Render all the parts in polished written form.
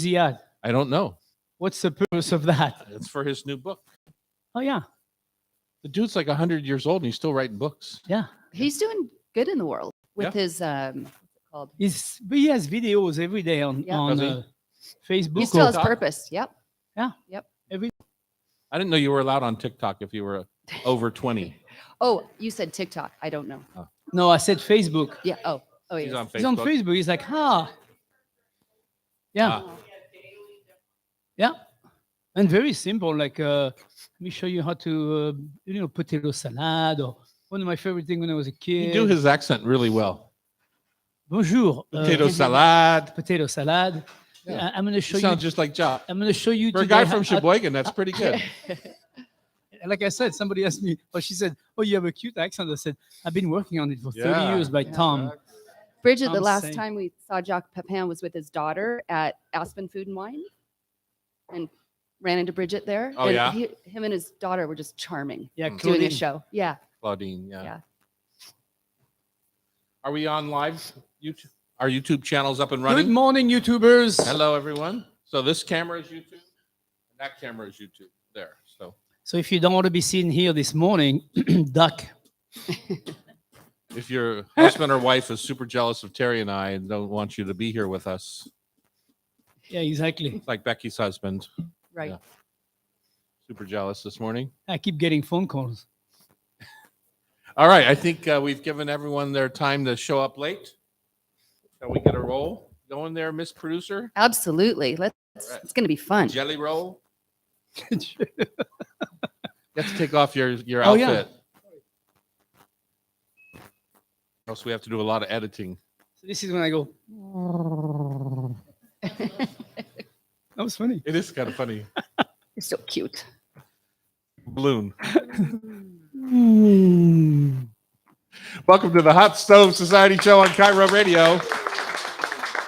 he at? I don't know. What's the purpose of that? It's for his new book. Oh yeah, The dude's like 100 years old and he's still writing books. yeah. He's doing good in the world with Yeah. his what's it called? But he has videos every day on Yeah. Does he? Facebook. He still has TikTok? purpose. Yep. Yeah. Yep. I didn't know you were allowed on TikTok if you were over 20. Oh, you said TikTok. I don't know. No, I said Facebook. Yeah. Oh. Oh, He's yes. on Facebook. He's on Facebook. He's like, yeah, yeah, and very simple. Like, let me show you how to, potato salad, or one of my favorite things when I was a kid. You do his accent really well. Bonjour. Potato salad. Potato salad. Yeah. I'm going to show You you. sound just like Jock. I'm going to show you For a today guy how- from Sheboygan, that's pretty good. Like I said, somebody asked me, she said, oh, you have a cute accent. I said, I've been working on it for 30 Yeah. years by Tom. Bridget, the I'm last saying- time we saw Jacques Pepin was with his daughter at Aspen Food and Wine, and ran into Bridget there. Oh, and yeah? him and his daughter were just charming Yeah, doing a Claudine. show. Yeah. Claudine, yeah. Yeah. Are we on live? YouTube? Our YouTube channel's up and Good running. morning, YouTubers. Hello, everyone. So this camera is YouTube, and that camera is YouTube there. So if you don't want to be seen here this morning, duck. If your husband or wife is super jealous of Terry and I and don't want you to be here with us, Yeah, exactly. it's like Becky's husband, Right. Yeah. super jealous this morning. I keep getting phone calls. All right, I think we've given everyone their time to show up late. Shall we get a roll going there, Miss Producer? Absolutely. Right. It's going to be fun. Jelly roll. You have to take off your Oh, yeah. outfit. Or else we have to do a lot of editing. So this is when I go. That was funny. It is kind of funny. You're so cute. Balloon. Welcome to the Hot Stove Society Show on Cairo Radio.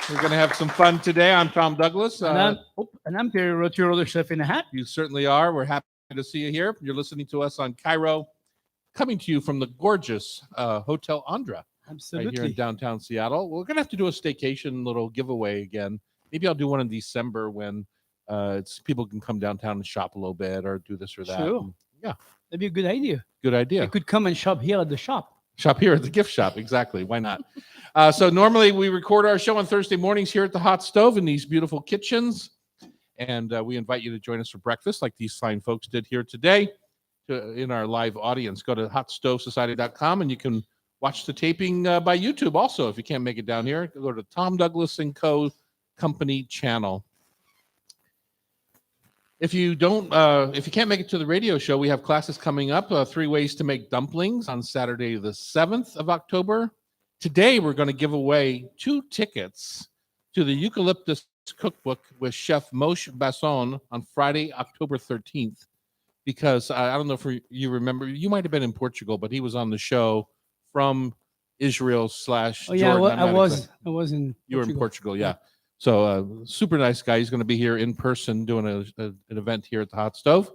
We're going to have some fun today. I'm Tom Douglas. And I'm Terry Roth, your other chef in a hat. You certainly are. We're happy to see you here. You're listening to us on Cairo, coming to you from the gorgeous Hotel Andra Absolutely. right here in downtown Seattle. We're going to have to do a staycation little giveaway again. Maybe I'll do one in December when people can come downtown and shop a little bit or do this or that. Sure. And, yeah, That'd be a good idea. good idea. You could come and shop here at the shop. Shop here at the gift shop. Exactly. Why not? So normally we record our show on Thursday mornings here at the Hot Stove in these beautiful kitchens. And we invite you to join us for breakfast like these fine folks did here today in our live audience. Go to hotstovesociety.com and you can watch the taping by YouTube also. If you can't make it down here, go to Tom Douglas & Co. Company channel. If you can't make it to the radio show, we have classes coming up. 3 ways to make dumplings on Saturday, the 7th of October. Today, we're going to give away 2 tickets to the Eucalyptus Cookbook with Chef Moshe Basson on Friday, October 13th. Because I don't know if you remember, you might have been in Portugal, but he was on the show from Israel / Oh yeah, Jordan. I was in. You were in Portugal, yeah. So super nice guy. He's going to be here in person doing an event here at the Hot Stove.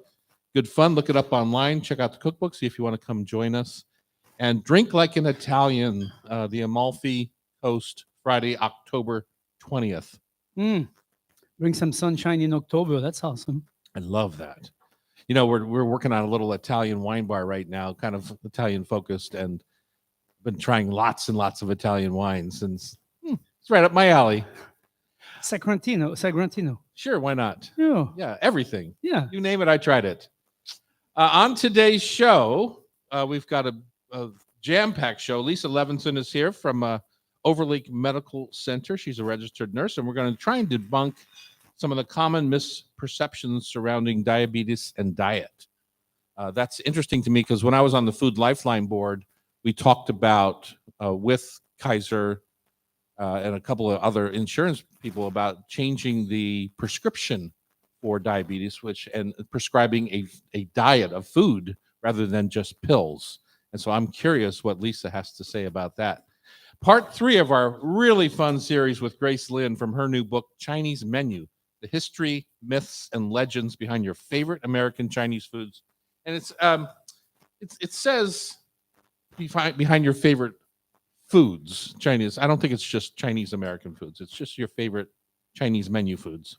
Good fun. Look it up online. Check out the cookbook. See if you want to come join us. And Drink Like an Italian, the Amalfi Coast, Friday, October 20th. Bring some sunshine in October. That's awesome. I love that. You know, we're working on a little Italian wine bar right now, kind of Italian focused, and been trying lots and lots of Italian wines, and it's right up my alley. Sagrantino. Sure, why not? Yeah. Yeah, everything. Yeah. You name it, I tried it. On today's show, we've got a jam-packed show. Lisa Levinson is here from Overlake Medical Center. She's a registered nurse, and we're going to try and debunk some of the common misperceptions surrounding diabetes and diet. That's interesting to me because when I was on the Food Lifeline board, we talked about with Kaiser and a couple of other insurance people about changing the prescription for diabetes, and prescribing a diet of food rather than just pills. And so I'm curious what Lisa has to say about that. Part 3 of our really fun series with Grace Lin from her new book, Chinese Menu, the history, myths, and legends behind your favorite American Chinese foods. And it says behind your favorite foods, Chinese. I don't think it's just Chinese American foods. It's just your favorite Chinese menu foods.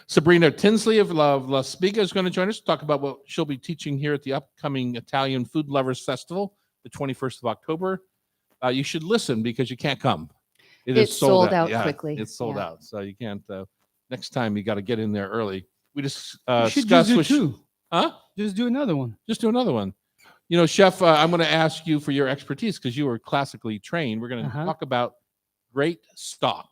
Sabrina Tinsley of La Spiga is going to join us to talk about what she'll be teaching here at the upcoming Italian Food Lovers Festival, the 21st of October. You should listen because you can't come. It's sold out Yeah, quickly. it's sold Yeah. out, so you can't. Next time you got to get in there early. We just You should discussed just do two. Huh? Just do another one. Just do another one. You know, Chef, I'm going to ask you for your expertise because you were classically trained. We're going to talk about great stock.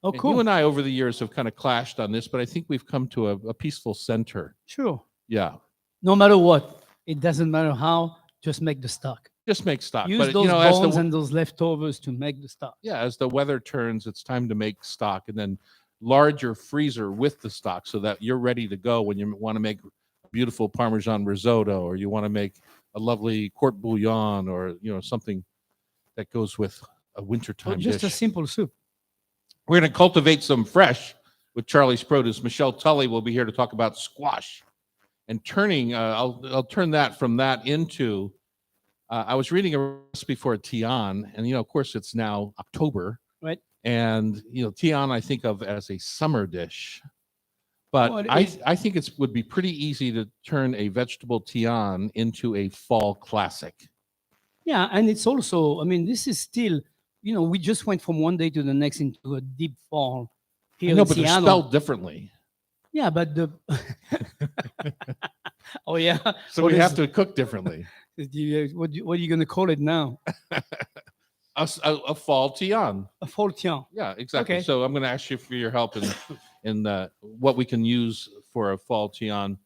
Oh, And cool. you and I, over the years, have kind of clashed on this, but I think we've come to a peaceful center. Sure. Yeah. No matter what, it doesn't matter how. Just make the stock. Just make stock. Use But, those you know, as bones the, and those leftovers to make the stock. yeah, as the weather turns, it's time to make stock and then lard your freezer with the stock so that you're ready to go when you want to make beautiful Parmesan risotto, or you want to make a lovely court bouillon, or, you know, something that goes with a wintertime Or just dish. a simple soup. We're going to cultivate some fresh with Charlie's Produce. Michelle Tully will be here to talk about squash and turning. I'll turn that from that into. I was reading a recipe for a tian, and you know, of course, it's now October, Right. And you know, tian I think of as a summer dish, but Well, I think it would be pretty easy to turn a vegetable tian into a fall classic. Yeah, and it's also, I mean, this is still, you know, we just went from one day to the next into a deep fall here No, in but they're Seattle. spelled differently, Yeah, but the oh yeah, so What we is- have to cook differently. what are you going to call it now? A fall tian. A fall tian. Yeah, exactly. Okay. So I'm going to ask you for your help in what we can use for a fall tian.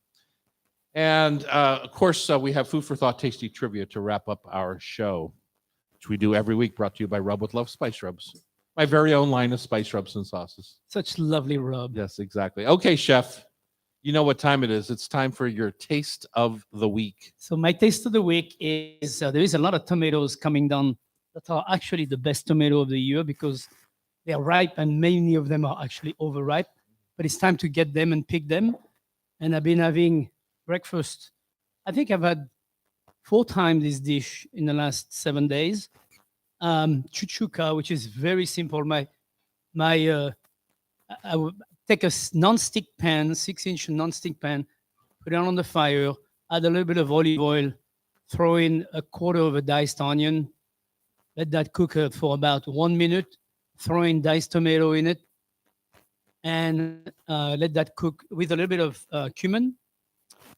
And of course, we have food for thought, tasty trivia to wrap up our show, which we do every week, brought to you by Rub with Love Spice Rubs, my very own line of spice rubs and sauces. Such lovely rub. Yes, exactly. Okay, Chef, you know what time it is. It's time for your taste of the week. So my taste of the week is there is a lot of tomatoes coming down that are actually the best tomato of the year because they are ripe and many of them are actually overripe. But it's time to get them and pick them. And I've been having breakfast. I think I've had 4 times this dish in the last 7 days. Chuchuka, which is very simple. I would take a non-stick pan, 6-inch non-stick pan, put it on the fire, add a little bit of olive oil, throw in a quarter of a diced onion, let that cook for about 1 minute, throw in diced tomato in it, and let that cook with a little bit of cumin,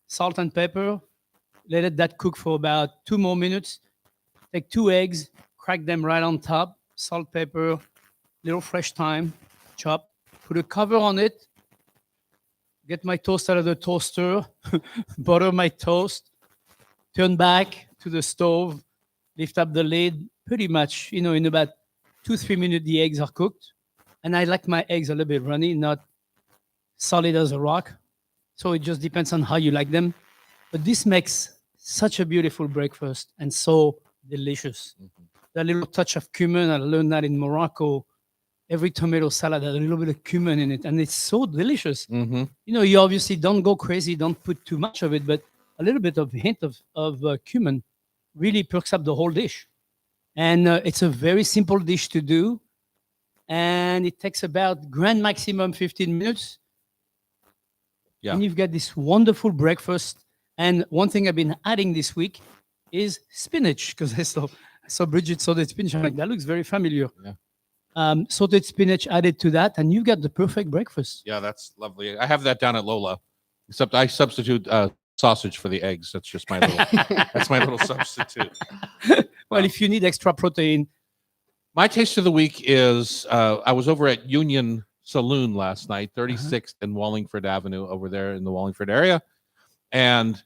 salt and pepper. Let that cook for about 2 more minutes. Take 2 eggs, crack them right on top, salt, pepper, little fresh thyme, chop, put a cover on it, get my toast out of the toaster, butter my toast, turn back to the stove, lift up the lid, pretty much, you know, in about 2-3 minutes, the eggs are cooked. And I like my eggs a little bit runny, not solid as a rock. So it just depends on how you like them. But this makes such a beautiful breakfast and so delicious. That little touch of cumin, I learned that in Morocco. Every tomato salad has a little bit of cumin in it, and it's so delicious. Mm-hmm. You know, you obviously don't go crazy, don't put too much of it, but a little bit of hint of cumin really perks up the whole dish. And it's a very simple dish to do, and it takes about grand maximum 15 minutes. Yeah. And you've got this wonderful breakfast. And one thing I've been adding this week is spinach, because I saw Bridget sauteed spinach. I'm like, that looks very familiar. Yeah. Sauteed spinach added to that, and you've got the perfect breakfast. Yeah, that's lovely. I have that down at Lola, except I substitute sausage for the eggs. That's just my little substitute. Well, if you need extra protein, My taste of the week is I was over at Union Saloon last night, 36th and Wallingford Avenue over there in the Wallingford area. And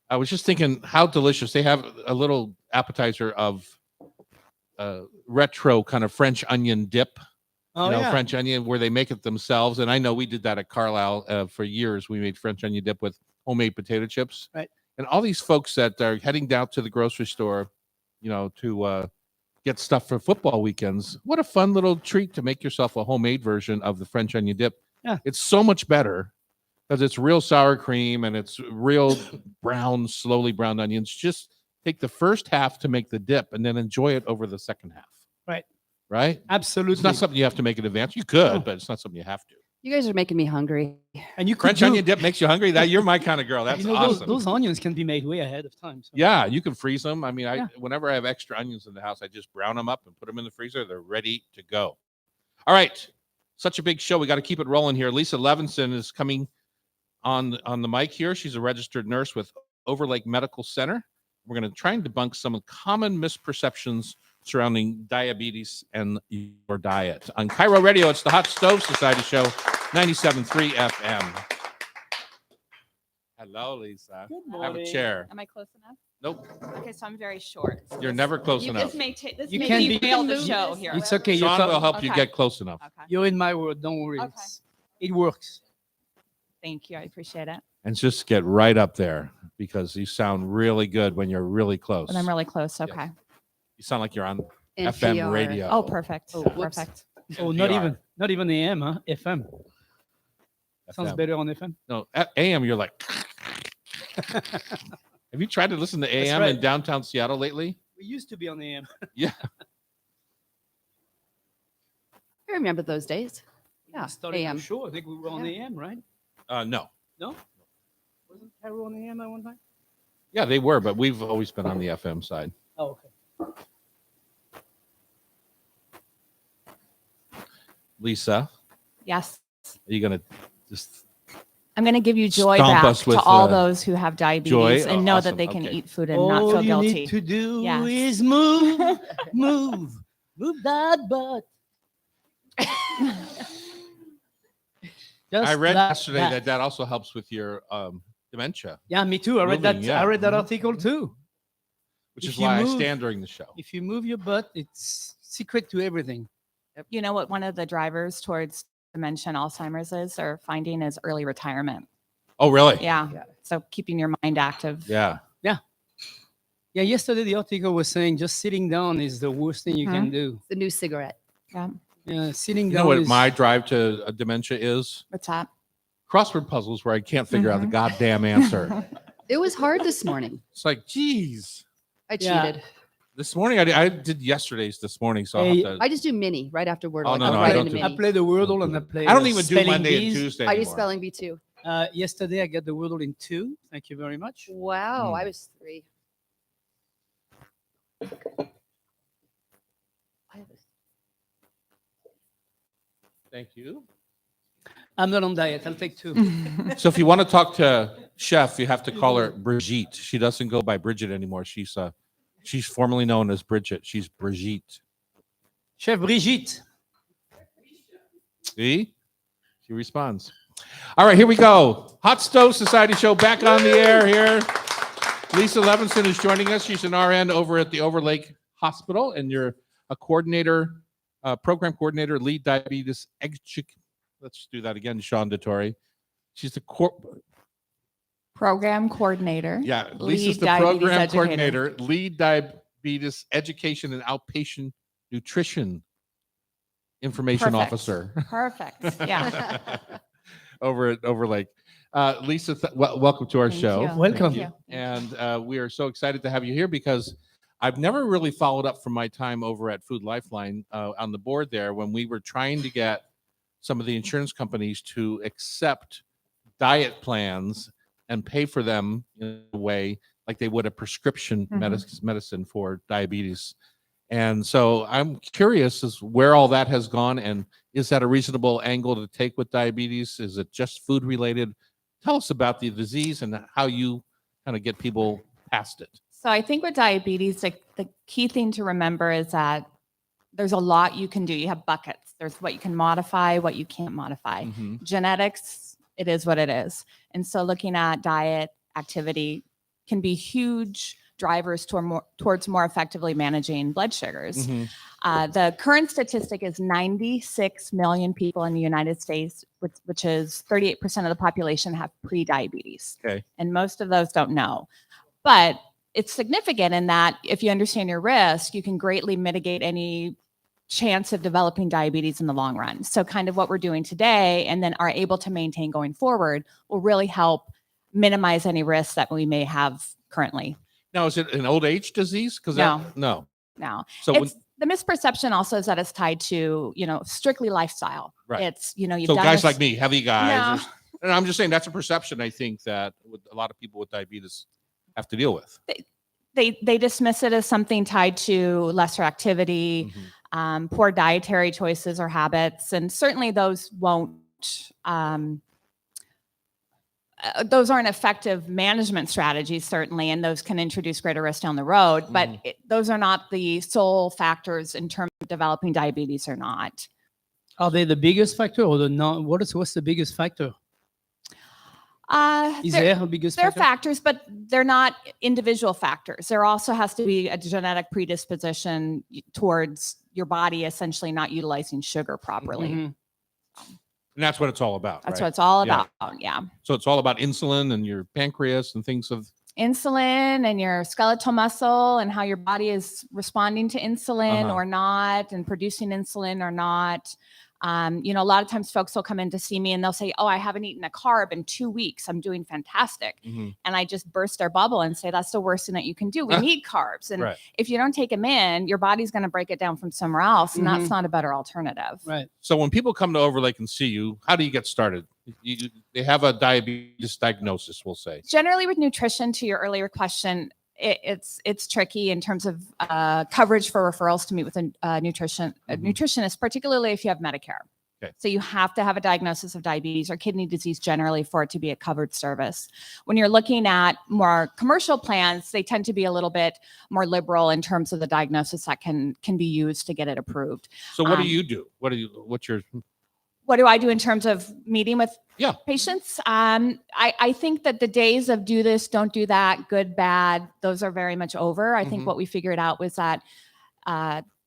I was just thinking how delicious. They have a little appetizer of retro kind of French onion dip. oh, yeah. French onion where they make it themselves. And I know we did that at Carlisle for years. We made French onion dip with homemade potato chips. Right. And all these folks that are heading down to the grocery store, to get stuff for football weekends. What a fun little treat to make yourself a homemade version of the French onion dip. Yeah. It's so much better because it's real sour cream and it's real brown, slowly browned onions. Just take the first half to make the dip and then enjoy it over the second half. Right. Right? Absolutely. It's not something you have to make in advance. You could, No. but it's not something you have to. You guys are making me hungry. And you could French do, onion dip makes you hungry. That you're my kind of girl. That's you know, awesome. those onions can be made way ahead of time. So. Yeah, you can freeze them. I mean, Yeah. whenever I have extra onions in the house, I just brown them up and put them in the freezer. They're ready to go. All right, such a big show. We got to keep it rolling here. Lisa Levinson is coming on the mic here. She's a registered nurse with Overlake Medical Center. We're going to try and debunk some common misperceptions surrounding diabetes and your diet. On Cairo Radio, it's the Hot Stove Society Show, 97.3 FM. Hello, Lisa. Good Have a chair. Am I close enough? Nope, Okay, so I'm very short. So you're this- never close enough. This may take. This You may can be be- fail the you- show here. It's okay. You're, Sean will help you Okay. get close enough. Okay. you're in my world. Don't worry. Okay. It works. Thank you. I appreciate it. And just get right up there because you sound really good when you're really close. But I'm really close. Yes. Okay. You sound like you're on NPR. FM radio. Oh, perfect. Oh, whoops. Perfect. Oh, NPR. not even AM, huh? FM. Sounds FM. better on FM. No, at AM, you're like. Have you tried to listen to AM right. in downtown Seattle lately? We used to be on AM. Yeah. I remember those days. Yeah, Started AM. Sure, I think we were on Yeah. AM, right? No. No? Wasn't Carol on AM at one time? Yeah, they were, but we've always been on the FM side. Oh, okay. Lisa, Yes. are you going to just. I'm going to give you joy Stomp back us with, to all those who have diabetes joy? and Oh, know awesome. that they can Okay. eat food and not feel you guilty. need to do Yes. is move, move that butt. Just I read like yesterday that also helps with your dementia, Yeah, me too. I read Moving, that. yeah. I read that Mhm. article too. which If is you why move- I stand during the show. If you move your butt, it's secret to everything. You know what one of the drivers towards dementia and Alzheimer's is, or finding is early retirement. Oh, really? Yeah. Yeah. So keeping your mind active. Yeah. Yeah, yesterday the article was saying just sitting down is the worst thing you can do. The new cigarette. Yeah. Yeah, sitting You down know what is my drive to dementia is? What's that? Crossword puzzles where I can't figure out the Mhm. goddamn answer. It was hard this morning. It's like, geez. I Yeah. cheated. This morning, I did yesterday's this morning, so I'll Hey, have to. I just do mini right after word. Oh, like no, I'll no, I write don't into do I mini. play the Wordle and I play. I don't even do spelling Monday bees. and Tuesday I do anymore. spelling bee too. Yesterday I got the Wordle in 2. Thank you very much. Wow, Mm. I was 3. Thank you. I'm not on diet. I'll take 2. So if you want to talk to Chef, you have to call her Brigitte. She doesn't go by Bridget anymore. She's formerly known as Bridget. She's Brigitte. Chef Brigitte. See? She responds. All right, here we go. Hot Stove Society Show back on the air here. Lisa Levinson is joining us. She's an RN over at the Overlake Hospital, and you're a coordinator, program coordinator, lead diabetes. Let's do that again, Sean Dettori. She's the Program coordinator. Yeah, Lead Lisa's the diabetes program educator. coordinator, lead diabetes education and outpatient nutrition information Perfect. officer Perfect. Yeah. over at Overlake. Lisa, welcome to our Thank show. you. Welcome. Thank you. And we are so excited to have you here because I've never really followed up from my time over at Food Lifeline on the board there when we were trying to get some of the insurance companies to accept diet plans and pay for them in a way like they would a prescription medicine for diabetes. And so I'm curious as where all that has gone, and is that a reasonable angle to take with diabetes? Is it just food related? Tell us about the disease and how you kind of get people past it. So I think with diabetes, the key thing to remember is that there's a lot you can do. You have buckets. There's what you can modify, what you can't modify. Mhm. Genetics, it is what it is. And so looking at diet, activity can be huge drivers towards more effectively managing blood sugars. Mhm. The current statistic is 96 million people in the United States, which is 38% of the population, have pre-diabetes. Okay. And most of those don't know. But it's significant in that if you understand your risk, you can greatly mitigate any chance of developing diabetes in the long run. So kind of what we're doing today and then are able to maintain going forward will really help minimize any risks that we may have currently. Now, is it an old age disease? Because No. no. Now, So when, it's The misperception also is that it's tied to, strictly lifestyle. Right. It's, you've So done guys this- like me, heavy guys, No. and I'm just saying that's a perception I think that a lot of people with diabetes have to deal with. They dismiss it as something tied to lesser activity, poor dietary choices or habits, and certainly those won't. Those aren't effective management strategies, certainly, and those can introduce greater risk down the road. But those are not the sole factors in terms of developing diabetes or not. Are they the biggest factor or the non? What's the biggest factor? Is there a biggest They're factor? factors, but they're not individual factors. There also has to be a genetic predisposition towards your body essentially not utilizing sugar properly. Mhm. And that's what it's all about. That's right? what it's all Yeah. about. Yeah. So it's all about insulin and your pancreas and things of. Insulin and your skeletal muscle and how your body is responding to insulin or not and producing insulin or not. A lot of times folks will come in to see me and they'll say, oh, I haven't eaten a carb in 2 weeks. I'm doing fantastic. And I just burst their bubble and say, that's the worst thing that you can do. We need carbs. And Right. if you don't take them in, your body's going to break it down from somewhere else. And that's not a better alternative. Right. So when people come to Overlake and see you, how do you get started? They have a diabetes diagnosis, we'll say. Generally with nutrition, to your earlier question, it's tricky in terms of coverage for referrals to meet with a nutritionist, particularly if you have Medicare. Okay. So you have to have a diagnosis of diabetes or kidney disease generally for it to be a covered service. When you're looking at more commercial plans, they tend to be a little bit more liberal in terms of the diagnosis that can be used to get it approved. So what do you do? What's your? What do I do in terms of meeting with Yeah. patients? I think that the days of do this, don't do that, good, bad, those are very much over. I think what we figured out was that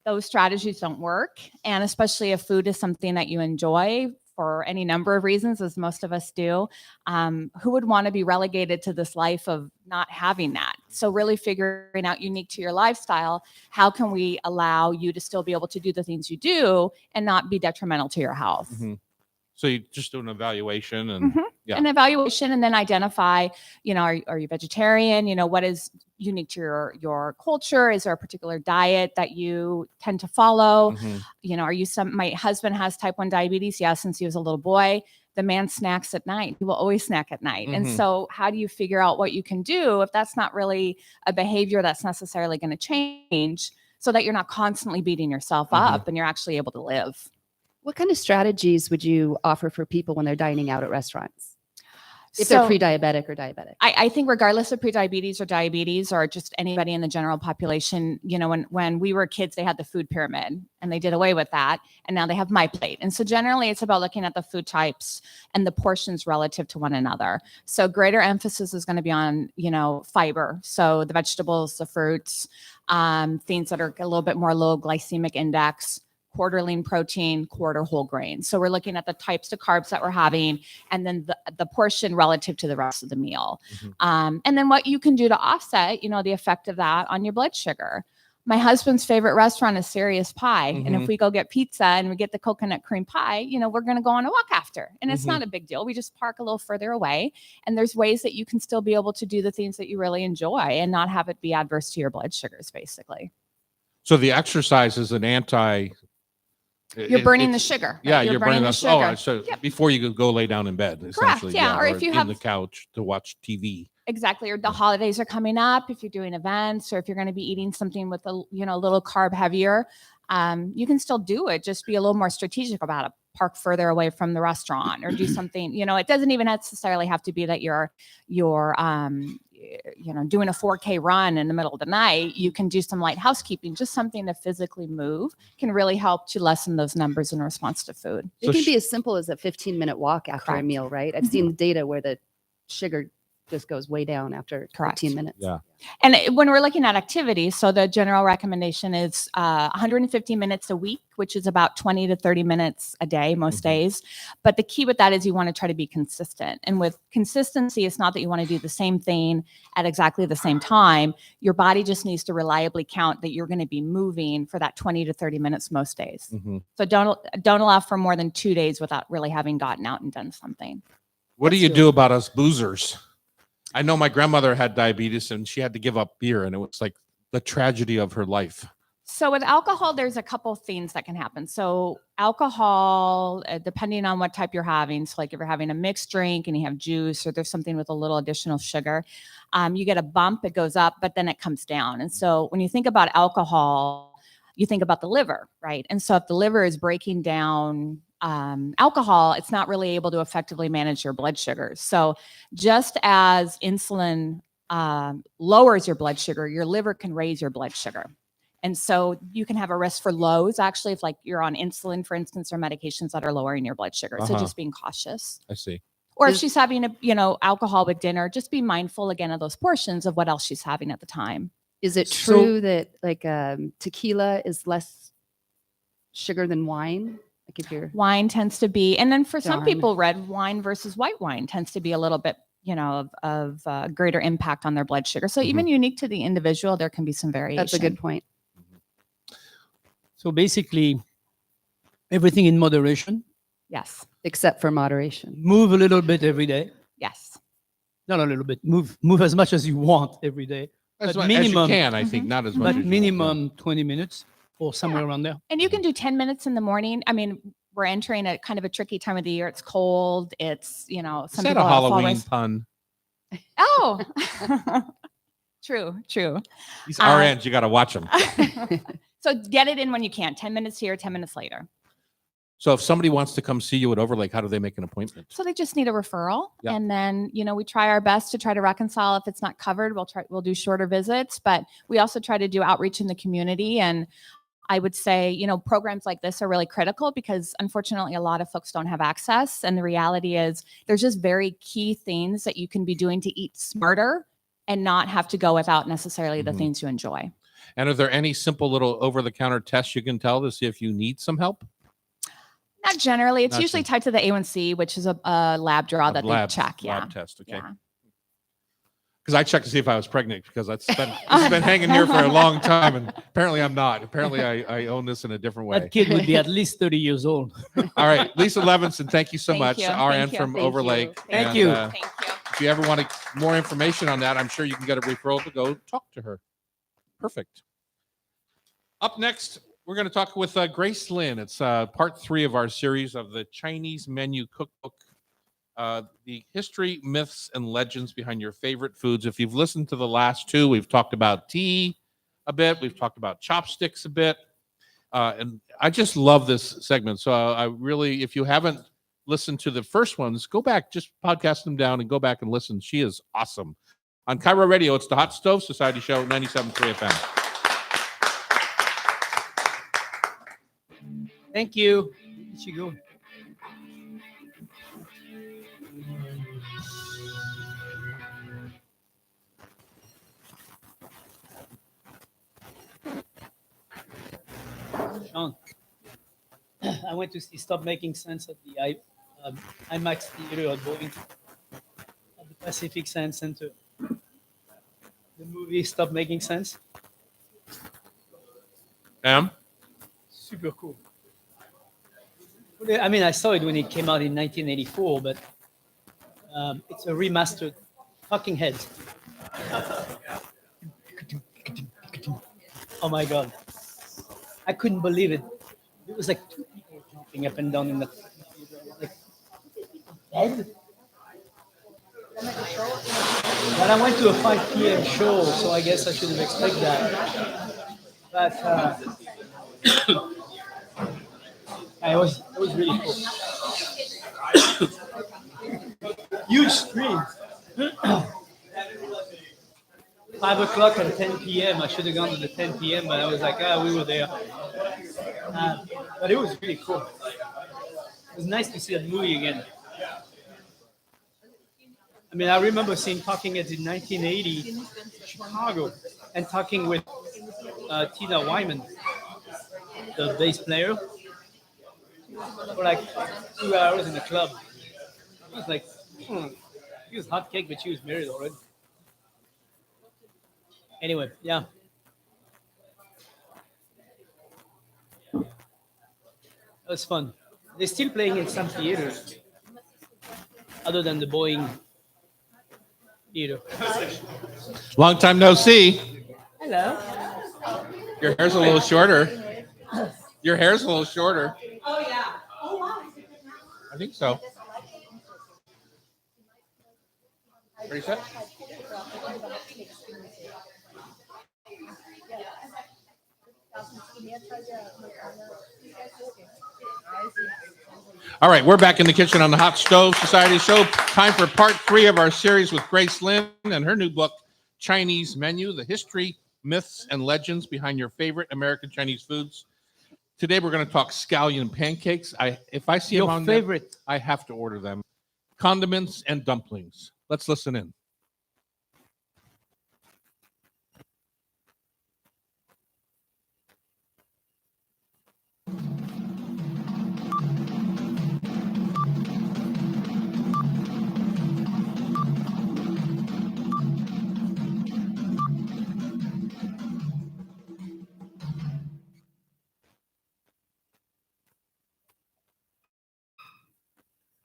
those strategies don't work. And especially if food is something that you enjoy for any number of reasons, as most of us do, who would want to be relegated to this life of not having that? So really figuring out unique to your lifestyle, how can we allow you to still be able to do the things you do and not be detrimental to your health? So you just do an evaluation and An evaluation and then identify, are you vegetarian? What is unique to your culture? Is there a particular diet that you tend to follow? Are you my husband has type 1 diabetes. Yeah. Since he was a little boy, the man snacks at night. He will always snack at night. And so how do you figure out what you can do if that's not really a behavior that's necessarily going to change so that you're not constantly beating yourself up and you're actually able to live? What kind of strategies would you offer for people when they're dining out at restaurants? If they're pre-diabetic or diabetic? I think regardless of prediabetes or diabetes or just anybody in the general population, when we were kids, they had the food pyramid and they did away with that. And now they have My Plate. And so generally it's about looking at the food types and the portions relative to one another. So greater emphasis is going to be on, fiber. So the vegetables, the fruits, things that are a little bit more low glycemic index, quarter lean protein, quarter whole grain. So we're looking at the types of carbs that we're having and then the portion relative to the rest of the meal. And then what you can do to offset, the effect of that on your blood sugar. My husband's favorite restaurant is Serious Pie. And if we go get pizza and we get the coconut cream pie, we're going to go on a walk after. And it's not a big deal. We just park a little further away. And there's ways that you can still be able to do the things that you really enjoy and not have it be adverse to your blood sugars, basically. So the exercise is an anti. You're burning the sugar. Yeah, you're burning the sugar. Oh, so Yep. before you go lay down in bed, essentially. yeah, or if you have on the couch to watch TV. Exactly. Or the holidays are coming up. If you're doing events or if you're going to be eating something with a little carb heavier, you can still do it. Just be a little more strategic about it. Park further away from the restaurant or do something, it doesn't even necessarily have to be that you're doing a 4K run in the middle of the night. You can do some light housekeeping, just something to physically move can really help to lessen those numbers in response to food. It can be as simple as a 15-minute walk after a Correct. meal, right? I've seen data where the sugar just goes way down after Correct. 15 minutes. Yeah. And when we're looking at activity, so the general recommendation is 150 minutes a week, which is about 20 to 30 minutes a day, most days. But the key with that is you want to try to be consistent. And with consistency, it's not that you want to do the same thing at exactly the same time. Your body just needs to reliably count that you're going to be moving for that 20 to 30 minutes most days. So don't allow for more than 2 days without really having gotten out and done something. What do you do about us boozers? I know my grandmother had diabetes and she had to give up beer, and it was like the tragedy of her life. So with alcohol, there's a couple things that can happen. So alcohol, depending on what type you're having, so like if you're having a mixed drink and you have juice or there's something with a little additional sugar, you get a bump, it goes up, but then it comes down. And so when you think about alcohol, you think about the liver, right? And so if the liver is breaking down alcohol, it's not really able to effectively manage your blood sugars. So just as insulin lowers your blood sugar, your liver can raise your blood sugar. And so you can have a risk for lows, actually, if like you're on insulin, for instance, or medications that are lowering your blood sugar. So just being cautious. I see. Or if she's having alcohol with dinner, just be mindful again of those portions of what else she's having at the time. Is it true that like tequila is less sugar than wine? Like if you're Wine tends to be, and then for some Darn. people, red wine versus white wine tends to be a little bit, of greater impact on their blood sugar. So even unique to the individual, there can be some variation. that's a good point. So basically, everything in moderation. Yes. Except for moderation. Move a little bit every day. Yes. Not a little bit. Move as much as you want every day. As But much as you minimum- can, I think, not as much But as you want, minimum 20 minutes or somewhere around there. And you can do 10 minutes in the morning. I mean, we're entering a kind of a tricky time of the year. It's cold. It's, some Is that people a have fall Halloween risk. pun? Oh, true. These RNs, you got to watch them. So get it in when you can. 10 minutes here, 10 minutes later. So if somebody wants to come see you at Overlake, how do they make an appointment? So they just need a referral. Yeah. And then, we try our best to try to reconcile. If it's not covered, we'll do shorter visits, but we also try to do outreach in the community. And I would say, programs like this are really critical because unfortunately a lot of folks don't have access. And the reality is there's just very key things that you can be doing to eat smarter and not have to go without necessarily the things you enjoy. And are there any simple little over-the-counter tests you can tell to see if you need some help? Not generally. It's Not usually tied to the A1C, which is a lab draw that they check. Yeah. Lab test, okay. Yeah. Because I checked to see if I was pregnant because it's been hanging here for a long time, and apparently I'm not. Apparently I own this in a different way. That kid would be at least 30 years old. All right, Lisa Levinson, thank you so Thank much. you. RN Thank you. from Thank you. Overlake. Thank And, you. Thank you. If you ever want more information on that, I'm sure you can get a referral to go talk to her. Perfect. Up next, we're going to talk with Grace Lin. It's part 3 of our series of the Chinese Menu Cookbook. The history, myths, and legends behind your favorite foods. If you've listened to the last 2, we've talked about tea a bit. We've talked about chopsticks a bit. And I just love this segment. So I really, if you haven't listened to the first ones, go back, just podcast them down and go back and listen. She is awesome. On Cairo Radio, it's the Hot Stove Society Show, 97.3 FM. Thank you. Where'd she go? Sean, I went to see Stop Making Sense at the IMAX Theater at Boeing at the Pacific Science Center. The movie Stop Making Sense. Super cool. I mean, I saw it when it came out in 1984, but it's a remastered Talking Heads. Oh my God. I couldn't believe it. It was like 2 people jumping up and down in the like dead. But I went to a 5 p.m. show, so I guess I shouldn't expect that. But it was really cool. Huge screen. 5 o'clock and 10 p.m. I should have gone to the 10 p.m., but I was like, we were there. But it was really cool. It was nice to see that movie again. I mean, I remember seeing Talking Heads in 1980 in Chicago and talking with Tina Wyman, the bass player, for like 2 hours in the club. It was like, she was hot cake, but she was married already. Anyway, yeah. It was fun. They're still playing in some theaters, other than the Boeing theater. Long time no see. Hello. Your hair's a little shorter. Your hair's a little shorter. Oh, yeah. Oh, wow. I think so. Ready, set? All right, we're back in the kitchen on the Hot Stove Society show. Time for part 3 of our series with Grace Lin and her new book, Chinese Menu, The History, Myths, and Legends Behind Your Favorite American Chinese Foods. Today, we're going to talk scallion pancakes. If I see them Your on there, favorite. I have to order them. Condiments and dumplings. Let's listen in.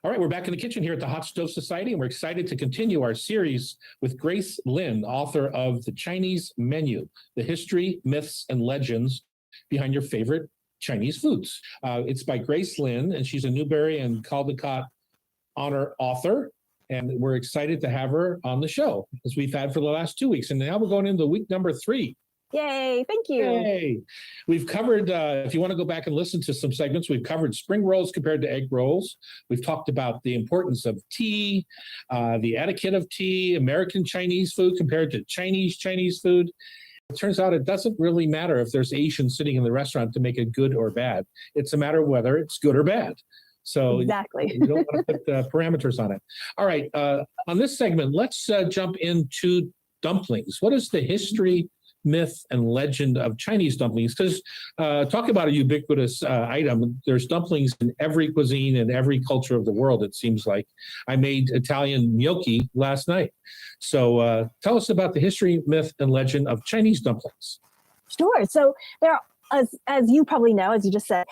All right, we're back in the kitchen here at the Hot Stove Society, and we're excited to continue our series with Grace Lin, author of The Chinese Menu, The History, Myths, and Legends Behind Your Favorite Chinese Foods. It's by Grace Lin, and she's a Newbery and Caldecott Honor author, and we're excited to have her on the show, as we've had for the last 2 weeks, and now we're going into week number 3. Yay, thank you. Yay. We've covered, if you want to go back and listen to some segments, we've covered spring rolls compared to egg rolls. We've talked about the importance of tea, the etiquette of tea, American Chinese food compared to Chinese food. It turns out it doesn't really matter if there's Asians sitting in the restaurant to make it good or bad. It's a matter of whether it's good or bad. So Exactly. you don't want to put parameters on it. All right, on this segment, let's jump into dumplings. What is the history, myth, and legend of Chinese dumplings? Because talk about a ubiquitous item. There's dumplings in every cuisine and every culture of the world, it seems like. I made Italian gnocchi last night. So tell us about the history, myth, and legend of Chinese dumplings. Sure. So there are, as you probably know, as you just said,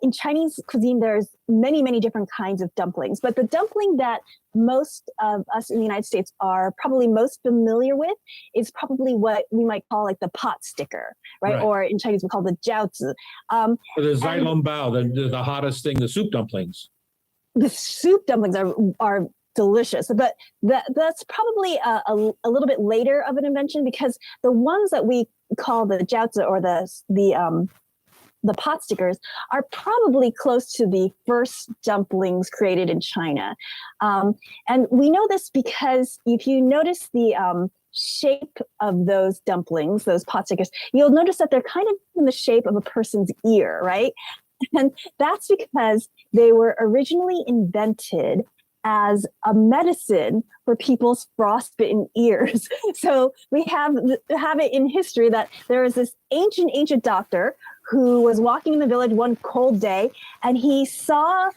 in Chinese cuisine, there's many different kinds of dumplings. But the dumpling that most of us in the United States are probably most familiar with is probably what we might call like the pot sticker, right? Or in Chinese, we call the jiaozi. Or the zailong bao, the hottest thing, the soup dumplings. The soup dumplings are delicious, but that's probably a little bit later of an invention, because the ones that we call the jiaozi or the pot stickers are probably close to the first dumplings created in China. And we know this because if you notice the shape of those dumplings, those pot stickers, you'll notice that they're kind of in the shape of a person's ear, right? And that's because they were originally invented as a medicine for people's frostbitten ears. So we have it in history that there was this ancient doctor who was walking in the village one cold day, and he saw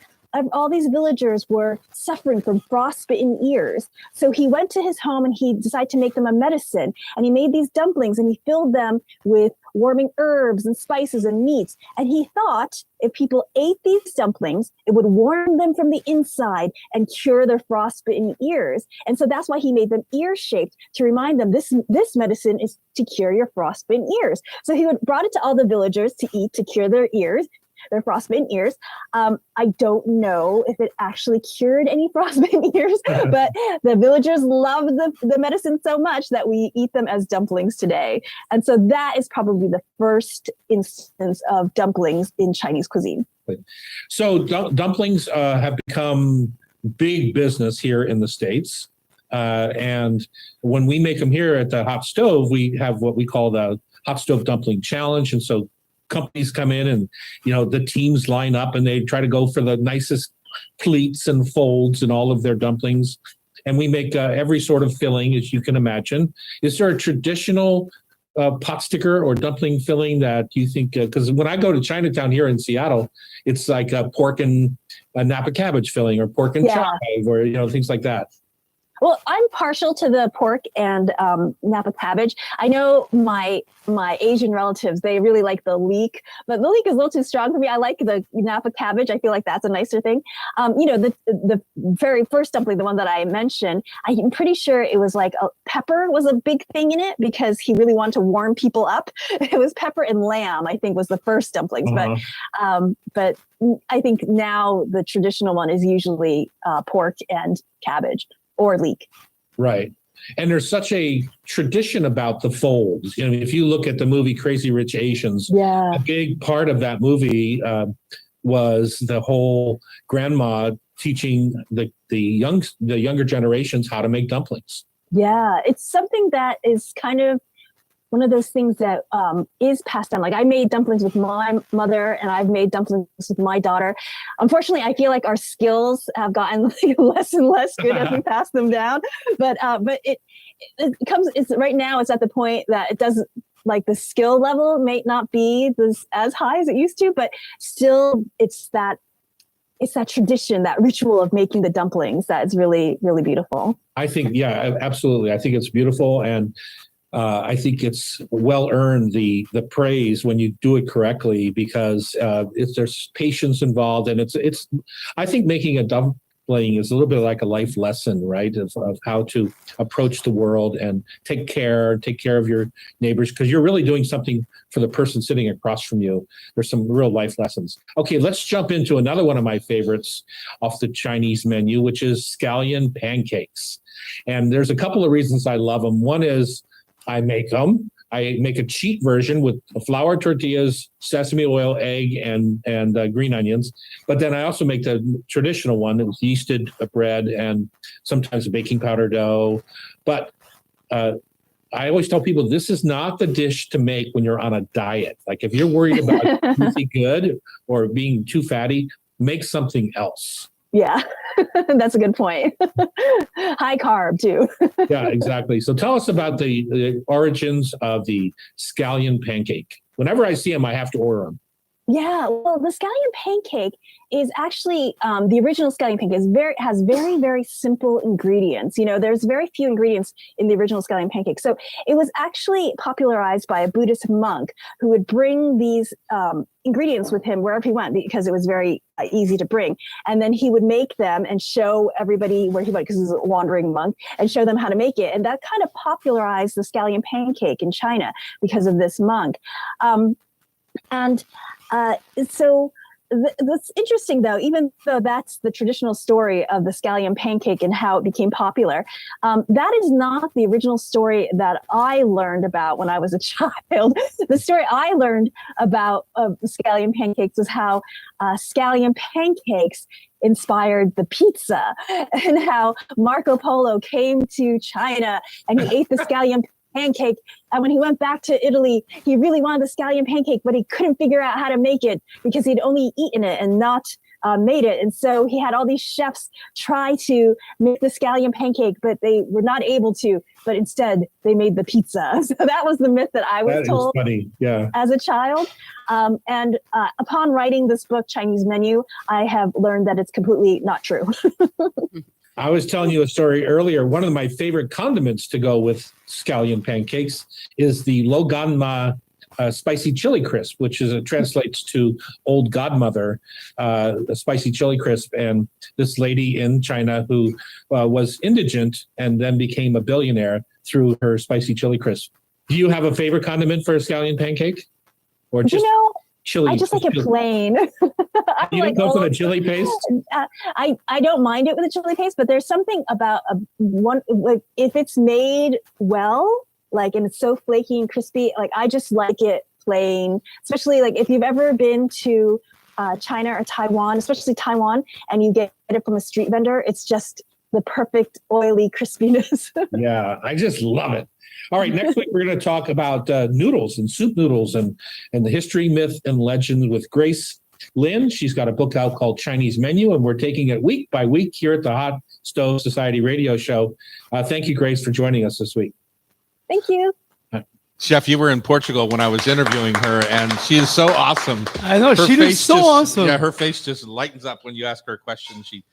all these villagers were suffering from frostbitten ears. So he went to his home and he decided to make them a medicine. And he made these dumplings and he filled them with warming herbs and spices and meats. And he thought if people ate these dumplings, it would warm them from the inside and cure their frostbitten ears. And so that's why he made them ear-shaped, to remind them this medicine is to cure your frostbitten ears. So he brought it to all the villagers to eat to cure their ears. Their frostbitten ears. I don't know if it actually cured any frostbitten ears, but the villagers loved the medicine so much that we eat them as dumplings today. And so that is probably the first instance of dumplings in Chinese cuisine. So dumplings have become big business here in the States. And when we make them here at the Hot Stove, we have what we call the Hot Stove Dumpling Challenge. And so companies come in and, the teams line up and they try to go for the nicest pleats and folds and all of their dumplings. And we make every sort of filling, as you can imagine. Is there a traditional pot sticker or dumpling filling that you think, because when I go to Chinatown here in Seattle, it's like a pork and a Napa cabbage filling or pork and chive or, things like that. Well, I'm partial to the pork and Napa cabbage. I know my Asian relatives, they really like the leek, but the leek is a little too strong for me. I like the Napa cabbage. I feel like that's a nicer thing. The very first dumpling, the one that I mentioned, I'm pretty sure it was like a pepper was a big thing in it because he really wanted to warm people up. It was pepper and lamb, I think, was the first dumplings. But I think now the traditional one is usually pork and cabbage. Or leek. Right. And there's such a tradition about the folds. You know, if you look at the movie Crazy Rich Asians, Yeah. a big part of that movie was the whole grandma teaching the younger generations how to make dumplings. Yeah. It's something that is kind of one of those things that is passed down. Like I made dumplings with my mother and I've made dumplings with my daughter. Unfortunately, I feel like our skills have gotten less and less good as we pass them down. But it comes, it's right now it's at the point that it doesn't, like the skill level may not be as high as it used to, but still it's that tradition, that ritual of making the dumplings that is really, really beautiful. I think, yeah, absolutely. I think it's beautiful. And I think it's well earned the praise when you do it correctly because there's patience involved, and it's. I think making a dumpling is a little bit like a life lesson, right? Of how to approach the world and take care of your neighbors because you're really doing something for the person sitting across from you. There's some real life lessons. Okay, let's jump into another one of my favorites off the Chinese menu, which is scallion pancakes, and there's a couple of reasons I love them. One is I make them. I make a cheat version with flour tortillas, sesame oil, egg, and green onions. But then I also make the traditional one with yeasted bread and sometimes baking powder dough. But I always tell people this is not the dish to make when you're on a diet. Like if you're worried about eating good or being too fatty, make something else. Yeah, that's a good point. High carb too. Yeah, exactly. So tell us about the origins of the scallion pancake. Whenever I see them, I have to order them. Yeah, well, the scallion pancake is actually the original scallion pancake has very, very simple ingredients. You know, there's very few ingredients in the original scallion pancake. So it was actually popularized by a Buddhist monk who would bring these ingredients with him wherever he went because it was very easy to bring. And then he would make them and show everybody where he went because he was a wandering monk and show them how to make it. And that kind of popularized the scallion pancake in China because of this monk. So that's interesting, though, even though that's the traditional story of the scallion pancake and how it became popular. That is not the original story that I learned about when I was a child. The story I learned about scallion pancakes was how scallion pancakes inspired the pizza and how Marco Polo came to China and he ate the scallion pancake. And when he went back to Italy, he really wanted the scallion pancake, but he couldn't figure out how to make it because he'd only eaten it and not made it. And so he had all these chefs try to make the scallion pancake, but they were not able to. But instead, they made the pizza. So that was the myth that I was told as a child. And upon writing this book, Chinese Menu, I have learned that it's completely not true. I was telling you a story earlier. One of my favorite condiments to go with scallion pancakes is the Loganma spicy chili crisp, which translates to old godmother, a spicy chili crisp. And this lady in China who was indigent and then became a billionaire through her spicy chili crisp. Do you have a favorite condiment for a scallion pancake? Or just chili? I just like it plain. You don't go for the chili paste? I don't mind it with a chili paste, but there's something about if it's made well, like, and it's so flaky and crispy, like I just like it plain, especially like if you've ever been to China or Taiwan, especially Taiwan, and you get it from a street vendor, it's just the perfect oily crispiness. Yeah, I just love it. All right, next week we're going to talk about noodles and soup noodles and the history, myth, and legend with Grace Lin. She's got a book out called Chinese Menu, and we're taking it week by week here at the Hot Stove Society radio show. Thank you, Grace, for joining us this week. Thank you. Chef, you were in Portugal when I was interviewing her, and she is so awesome. I know, she looks so awesome. Yeah, her face just lightens up when you ask her a question. She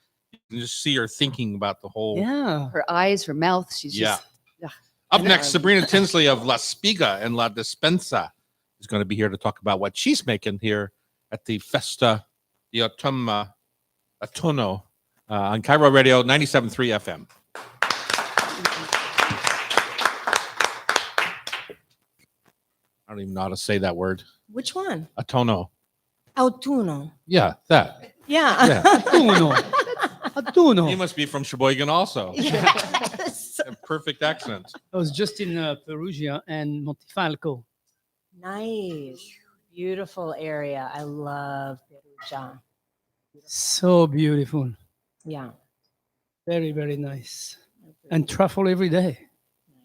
can just see her thinking about the whole. Yeah. Her eyes, her mouth. She's Yeah. just. ugh. Up And next, our- Sabrina Tinsley of La Spiga and La Despensa is going to be here to talk about what she's making here at the Festa di Autunno on Cairo Radio 97.3 FM. I don't even know how to say that word. Which one? Autunno. Autunno. Yeah, that. Yeah. Yeah. Autunno. Autunno. You must be from Sheboygan also. Yes. A perfect accent. I was just in Perugia and Montifalco. Nice. Beautiful area. I love Perugia. So beautiful. Yeah. Very, very nice. And truffle every day.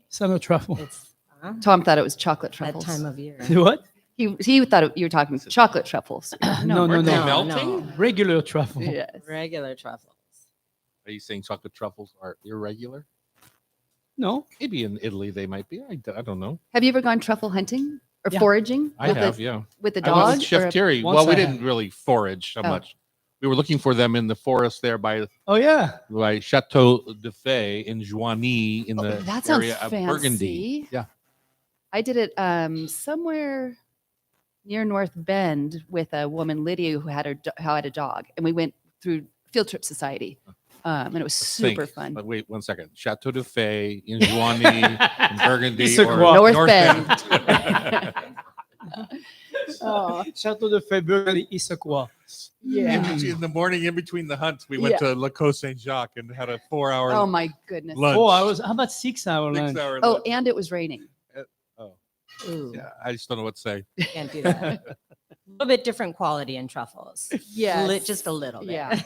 Summer truffle. It's Tom thought it was chocolate that truffles. time of year. What? He thought you were talking chocolate truffles. No, no, Aren't they no. melting? Regular truffle. Yes. Regular truffles. Are you saying chocolate truffles are irregular? No. Maybe in Italy they might be. I don't know. Have you ever gone truffle hunting or Yeah. foraging? I with have, the, yeah. with the I went dog. with Chef or- Thierry. Once Well, we I didn't have. really forage so Oh. much. We were looking for them in the forest there by Oh, yeah. Chateau de Fay in Joigny in the that sounds area of Burgundy. fancy. Yeah. I did it somewhere near North Bend with a woman, Lydia, who had a dog, and we went through Field Trip Society, and it was Let's super think. fun. But wait 1 second. Chateau de Fay in Joigny in Burgundy Issaquah. North Bend. Oh, Chateau de February, Issaquah. In the morning, in between the hunts, we went Yeah. to Le Caux Saint Jacques and had a 4-hour Oh my goodness! lunch. Oh, how about 6 hour lunch? 6-hour Oh, lunch. and it was raining. Ooh, Yeah, I just don't know what to say. can't do that. A little bit different quality in truffles. Yeah, Just a little bit. Yeah.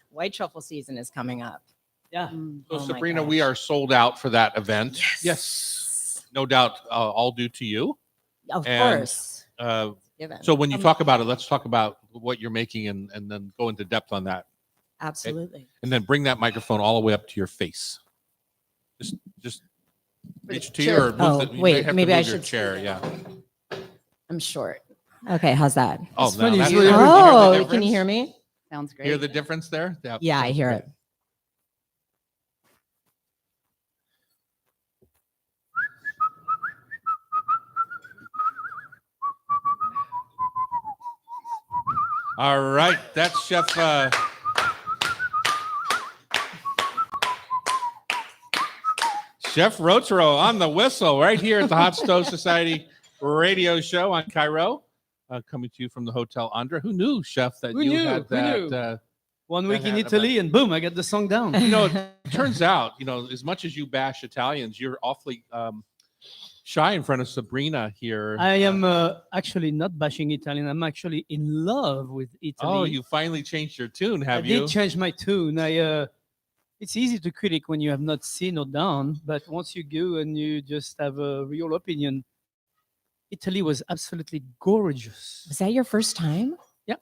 White truffle season is coming up. Yeah. Mm. So, Oh my Sabrina, gosh. we are sold out for that event. Yes. No doubt, all due to you. Of And, course. Given. So, when you talk about it, let's talk about what you're making and then go into depth on that. Absolutely. And then bring that microphone all the way up to your face. Just For the reach to chair. you or move Oh, the- you may wait, have to maybe I move your should chair. stand Yeah. I'm short. Okay, how's that? Oh, It's no, funny, that's you good. hear the Oh, can difference? you hear me? Sounds great. Hear the difference there? Yeah, I hear it. All right, that's Chef. Chef Rotaro on the whistle right here at the Hot Stove Society radio show on Cairo, coming to you from the Hotel Andra. Who knew, Chef, that Who you knew? had Who knew? that? 1 week in had Italy, and boom, I got the song down. It turns out, as much as you bash Italians, you're awfully shy in front of Sabrina here. I am actually not bashing Italian. I'm actually in love with Italy. Oh, you finally changed your tune, I have you? did change my tune. It's easy to critic when you have not seen or done, but once you go and you just have a real opinion, Italy was absolutely gorgeous. Was that your first time? Yeah.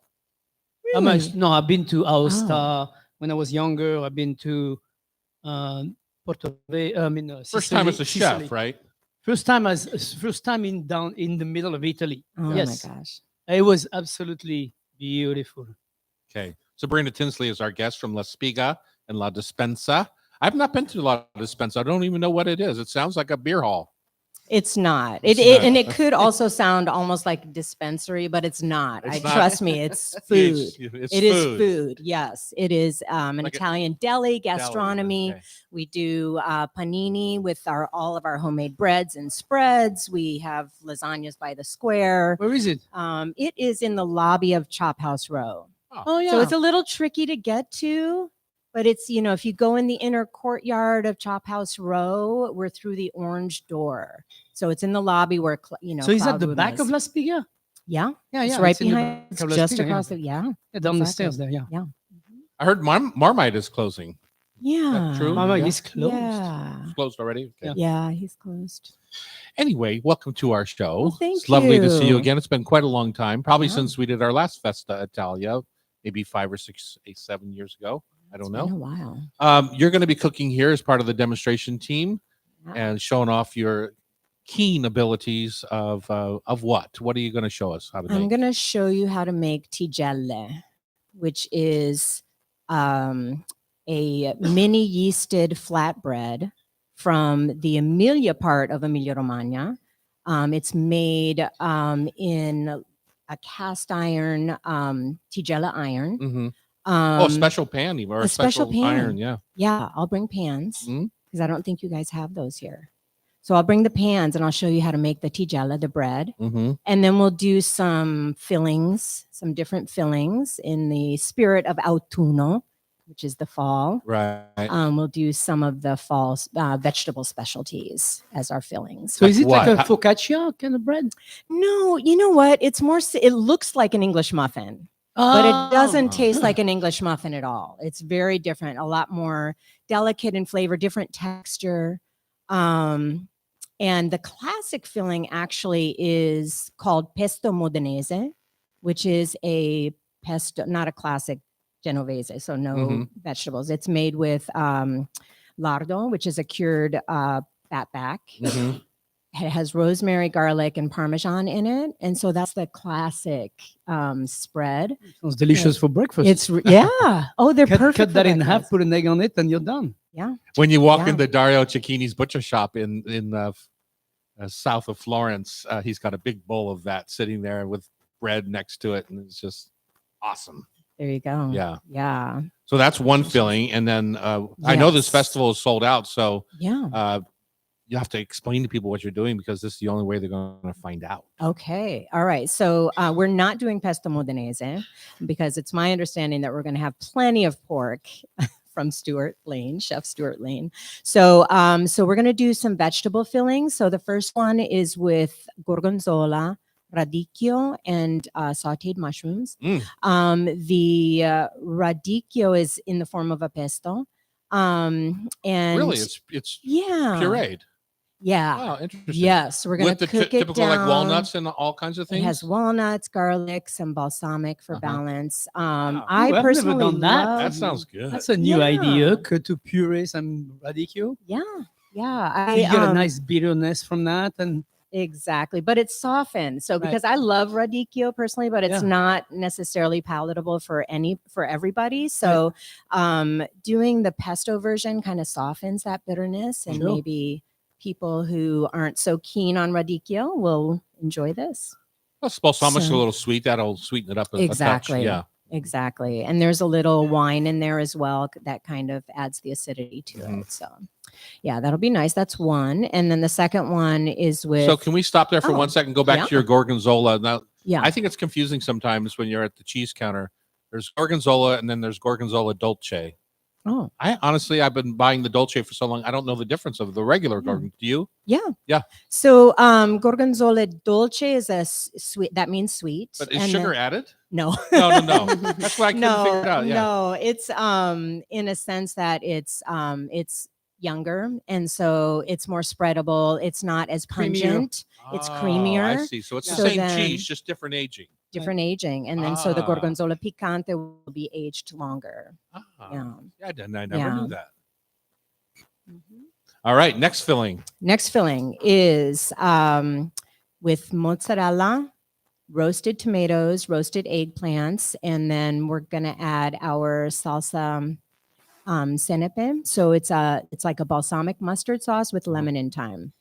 Really? No, I've been to Oh. Aosta when I was younger. I've been to Porto Vecchio. First time as a chef, right? First time down in the middle of Italy. Oh Yes. my gosh. It was absolutely beautiful. Okay. Sabrina Tinsley is our guest from La Spiga and La Despensa. I've not been to La Despensa. I don't even know what it is. It sounds like a beer hall. It's not. It's It not. and it could also sound almost like dispensary, but it's not. It's I not. trust me, it's food. It's It is food. Yes, it is an Like a- Italian deli Deli, gastronomy. okay. We do panini with all of our homemade breads and spreads. We have lasagnas by the square. Where is it? It is in the lobby of Chop House Row. Oh, yeah. So it's a little tricky to get to, but it's, if you go in the inner courtyard of Chop House Row, we're through the orange door. So it's in the lobby where, So is that Cloud the Room back is. of La Spiga? Yeah, Yeah, it's yeah. right in the behind, back of La just Spiga, across yeah. the, yeah. Yeah, down the exactly. stairs there, yeah. I heard Marmite is closing. Yeah. true? Mama Yeah. is closed. Yeah. It's closed already. Okay. Yeah, he's closed. Anyway, welcome to our show. Well, thank it's lovely to see you you. again. It's been quite a long time, probably Yeah. since we did our last Festa Italia, maybe 5 or 6, 8, 7 years ago. I don't It's been know. a while. You're going to be cooking here as part of the demonstration team Yeah. and showing off your keen abilities of what? What are you going to show us how to I'm make? going to show you how to make tigelle, which is a mini yeasted flatbread from the Emilia part of Emilia Romagna. It's made in a cast iron tigella iron. Mm-hmm. A special pan even, or a a special, special pan. iron. Yeah. Yeah, I'll bring pans Mhm. because I don't think you guys have those here. So I'll bring the pans and I'll show you how to make the tigella, the bread. Mm-hmm. And then we'll do some fillings, some different fillings in the spirit of autunno, which is the fall. Right. We'll do some of the fall vegetable specialties as our fillings. So is it like What? a focaccia kind of bread? No, you know what? It's more, it looks like an English muffin, but it doesn't taste like an English muffin at all. It's very different, a lot more delicate in flavor, different texture. And the classic filling actually is called pesto modenese, which is a pesto, not a classic Genovese, so no vegetables. It's made with lardo, which is a cured fat back. Mm-hmm. It has rosemary, garlic, and Parmesan in it. And so that's the classic spread. Sounds delicious for breakfast. It's, yeah. Oh, they're perfect. Cut for that in half, breakfast. put an egg on it, and you're done. Yeah. When you walk Yeah. into Dario Cecchini's butcher shop in south of Florence, he's got a big bowl of that sitting there with bread next to it, and it's just awesome. There you go. Yeah. Yeah. So that's one filling, and then I know this Yes. festival is sold out, so Yeah. you have to explain to people what you're doing because this is the only way they're going to find out. Okay. All right. So we're not doing pesto modenese because it's my understanding that we're going to have plenty of pork from Stuart Lane, Chef Stuart Lane. So we're going to do some vegetable fillings. So the first one is with gorgonzola, radicchio, and sautéed mushrooms. The radicchio is in the form of a pesto. And Really, it's yeah, pureed. Yeah. Wow, interesting. Yes, we're going With to the cook it typical down. like walnuts and all kinds of things. It has walnuts, garlic, some balsamic for balance. Wow. I Ooh, I've never personally done that. love. That sounds good. That's a new Yeah. idea. Cut to puree some radicchio. Yeah, yeah. You get a nice bitterness from that, and Exactly, but it's softened. So Right. because I love radicchio personally, but it's Yeah. not necessarily palatable for everybody. So doing the pesto version kind of softens that bitterness, and Sure. maybe people who aren't so keen on radicchio will enjoy this. Well, balsamic's So- a little sweet. That'll sweeten it up a touch. Exactly. Yeah. Exactly. And there's a little wine in there as well that kind of adds the acidity to it. So yeah, that'll be nice. That's one. And then the second one is with So can we stop there for Oh, 1 second? Go back yeah. to your gorgonzola. Now, yeah. I think it's confusing sometimes when you're at the cheese counter. There's gorgonzola and then there's gorgonzola dolce. Oh, I've been buying the dolce for so long. I don't know the difference of the regular gorgon. Do you? yeah. Yeah. So gorgonzola dolce is a sweet, that means sweet. But is And sugar then- added? No. No. That's what I couldn't no, figure it out. Yeah. No, it's in a sense that it's younger, and so it's more spreadable. It's not as Creamier. pungent. It's Oh, I creamier, see. So it's So the same then- cheese, just different aging. different aging, and then so the Ah. gorgonzola picante will be aged longer. Ah, Yeah. I never Yeah. knew that. All right, next filling. Next filling is with mozzarella, roasted tomatoes, roasted eggplants, and then we're gonna add our salsa senepe. So it's like a balsamic mustard sauce with lemon and thyme.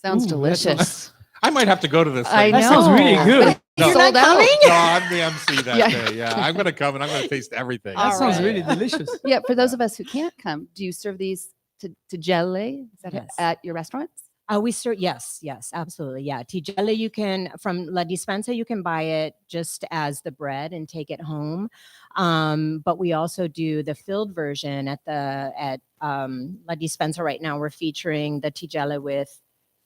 Sounds Ooh, that delicious. I might have to go to this. I thing. know. That sounds really good. No. You're sold out. No, I'm the MC that Yeah. day. Yeah, I'm gonna come and I'm gonna taste everything. that sounds right. really delicious. Yeah, for those of us who can't come, do you serve these to jelly? Is that Yes. at your restaurants? We serve, yes, absolutely. Yeah. Tigelle, you can, from La Dispensa, you can buy it just as the bread and take it home. But we also do the filled version at La Dispensa right now. We're featuring the tigelle with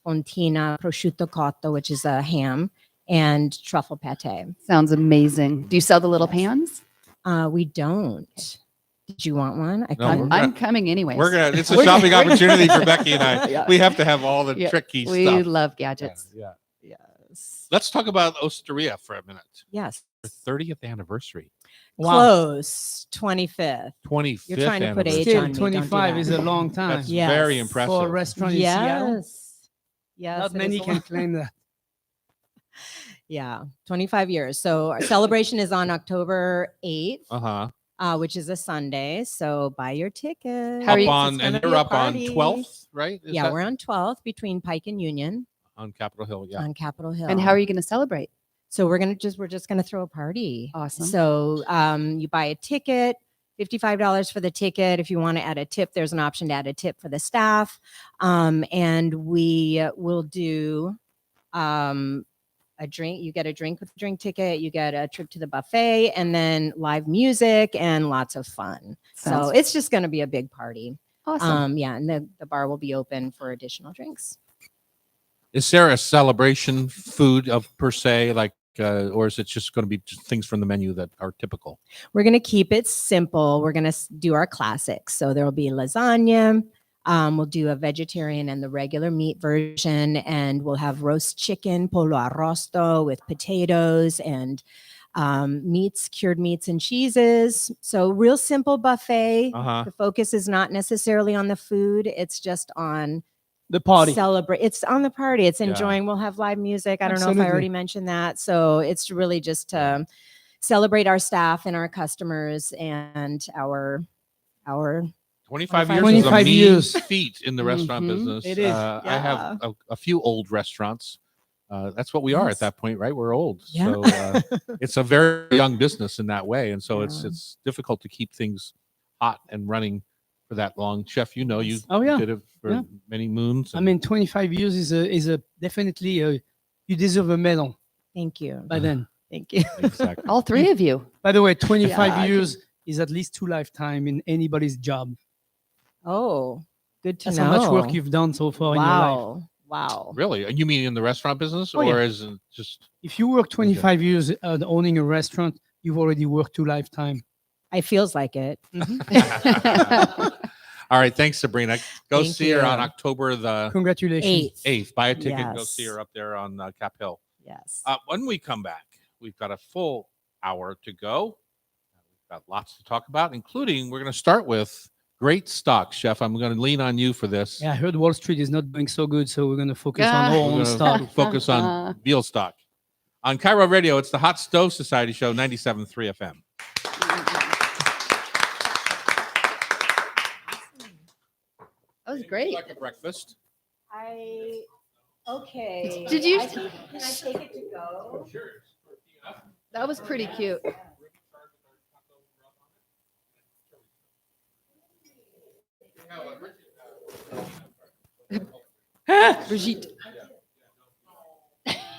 fontina, prosciutto cotto, which is a ham, and truffle pate. Sounds amazing. Do you sell the little pans? We don't. Did you want one? I No, can. we're I'm coming anyways. It's a We're- shopping we're- opportunity for Becky and I. Yeah. We have to have all the Yeah, tricky we stuff. love Yeah, gadgets. yeah. Yes. Let's talk about Osteria for a minute. Yes. The 30th anniversary, Close. 25th. 25th. You're trying to put age anniversary. on Still, me, don't do 25 that. is a long time That's Yes. very For impressive. for a restaurant in Seattle. Yes. Yes. Not it many is a can lot. claim that. Yeah, 25 years. So our celebration is on October 8th. Uh-huh. which is a Sunday. So buy your ticket. How are Up you- on, It's and gonna be you're a up on party. 12th, right? Is Yeah, that we're on 12th between Pike and Union on Capitol Hill. Yeah. on Capitol Hill. And how are you going to celebrate? So we're just gonna throw a party. Awesome. So you buy a ticket, $55 for the ticket. If you want to add a tip, there's an option to add a tip for the staff. And we will do a drink. You get a drink with a drink ticket. You get a trip to the buffet, and then live music and lots of fun. So Sounds it's just going to be a big party. awesome. Yeah, and the bar will be open for additional drinks. Is there a celebration food of per se, like, or is it just going to be just things from the menu that are typical? We're going to keep it simple. We're going to do our classics. So there will be lasagna. We'll do a vegetarian and the regular meat version, and we'll have roast chicken, pollo arrosto with potatoes and meats, cured meats and cheeses. So real simple buffet. Uh-huh. The focus is not necessarily on the food. It's just on The party. celebrate. It's on the party. It's Yeah. enjoying. We'll have live music. I don't know if Absolutely. I already mentioned that. So it's really just to celebrate our staff and our customers and our 25 years is a 25 mean years. feat in the restaurant Mhm. business. It is. I have a few old restaurants. That's what we are at Yes. that point, right? We're old. Yeah. So it's a very young business in that way. And so Yeah. it's difficult to keep things hot and running for that long. Chef, you know, you Oh, yeah. did it for Yeah. many moons. I and- mean, 25 years is a definitely you deserve a medal Thank you. by then. Thank you. exactly. All three of you. By the way, 25 Yeah, I years is at least 2 lifetime in anybody's job. Oh, good to That's know. how much work you've done so far in your life. Wow. Wow. Really? You mean in the restaurant business, Oh, yeah. or is it just? If you work 25 years owning a restaurant, you've already worked 2 lifetime. It feels like it. All right. Thanks, Sabrina. Go Thank see her on you. October the Congratulations. 8th. Buy a ticket and go see Yes. her up there on Cap Hill. Yes. When we come back, we've got a full hour to go. We've got lots to talk about, including we're going to start with great stock, Chef. I'm going to lean on you for this. Yeah, I heard Wall Street is not doing so good, so we're going to focus Yeah. on our We're own gonna stock. focus on veal stock. On Cairo Radio, it's the Hot Stove Society Show, 97.3 FM. That was great. Like a breakfast. Okay. Did you- Can I take it to go? That was pretty cute. Brigitte.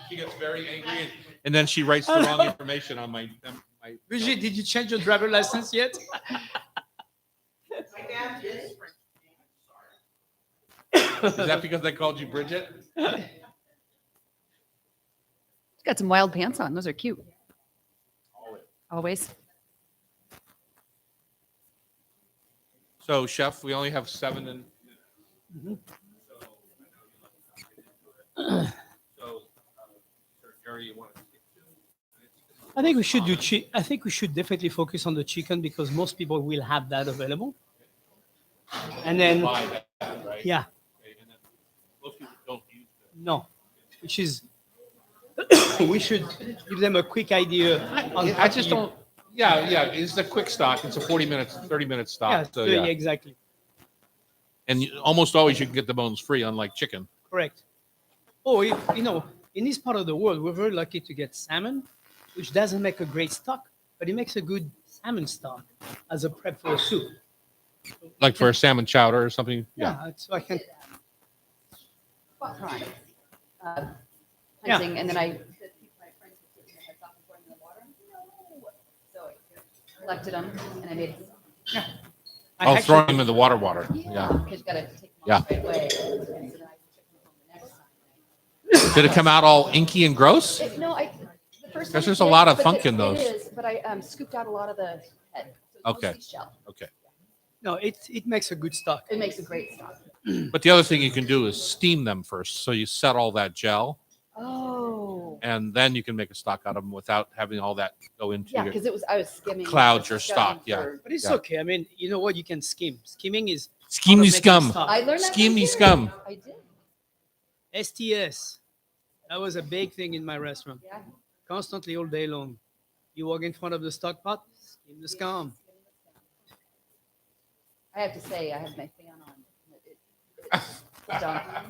She gets very angry, and then she writes the wrong information on my. Brigitte, did you change your driver license yet? Is that because they called you Bridget? She's got some wild pants on. Those are cute. Always. So, Chef, we only have 7 and. Jerry, you want to? I think we should do I think we should definitely focus on the chicken because most people will have that available. And then Buy that, right? yeah, Okay, and then most people don't use it. no, which is we should give them a quick idea on I how just to don't. Yeah. It's a quick stock. It's a 40 minutes, 30-minute stock. Yeah, So, yeah. exactly. And almost always you can get the bones free, unlike chicken. Correct. Oh, you know, in this part of the world, we're very lucky to get salmon, which doesn't make a great stock, but it makes a good salmon stock as a prep for a soup. Like for a salmon chowder or something. Yeah. So I can. Hunting, Yeah. and then I so I collected them and I made. I Oh, actually- throwing them in the water. Yeah. Because you gotta take them Yeah. off right away. So then I can check them home the next time. Did it come out all inky and gross? No, the first There's time just it a did, lot of but funk in it those. is, but I scooped out a lot of the head. So it's Okay. mostly shell. Okay. No, it makes a good stock. It makes a great stock. But the other thing you can do is steam them first. So you set all that gel, Oh. and then you can make a stock out of them without having all that go into Yeah, your. because I was skimming. Clouds I your was stock, shoving yeah. for- But it's Yeah. okay. I mean, you know what? You can skim. Skimming is Scheme how me to make a scum. stock. I learned that. Skim from me you. scum. I did. STS. That was a big thing in my restaurant. Yeah. Constantly all day long. You walk in front of the stock pot, skim the scum. I have to say, I have my fan on. It's done. Are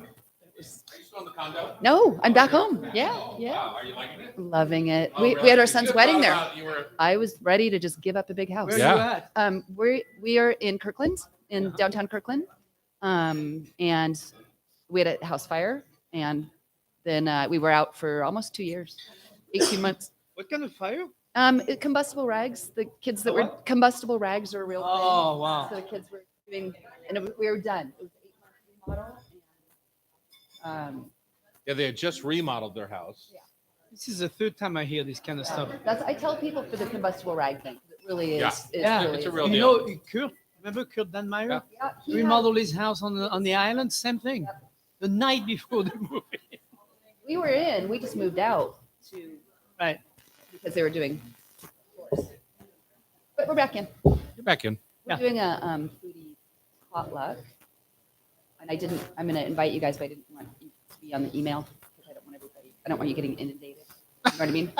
you still in the condo? No, I'm back home. Yeah, yeah. Wow, are you liking it? Loving it. Oh, We really? had our You son's just wedding thought there. about you were- I was ready to just give up a big house. Where Yeah. are you at? We are in Kirkland, in downtown Kirkland, and we had a house fire, and then we were out for almost 2 years, 18 months. What kind of fire? Combustible rags. The kids that A were what? combustible rags are a real thing. Oh, wow. So the kids were doing, and we were done. It was an 8-month remodel. And, Yeah, they had just remodeled their house. This is the third time I hear this kind of stuff. that's I tell people for the combustible rag thing. It really is. Yeah. It Yeah, really it's a is. real You deal. know, Kurt, remember Kurt Danmeyer? Yeah. Yeah, he had- Remodeled his house on the island, same thing. The night before the movie. we were in. We just moved out to Right. because they were doing floors. But we're back in. You're back in. We're Yeah. doing a foodie potluck, and I'm going to invite you guys, but I didn't want you to be on the email because I don't want everybody. I don't want you getting inundated. You know what I mean?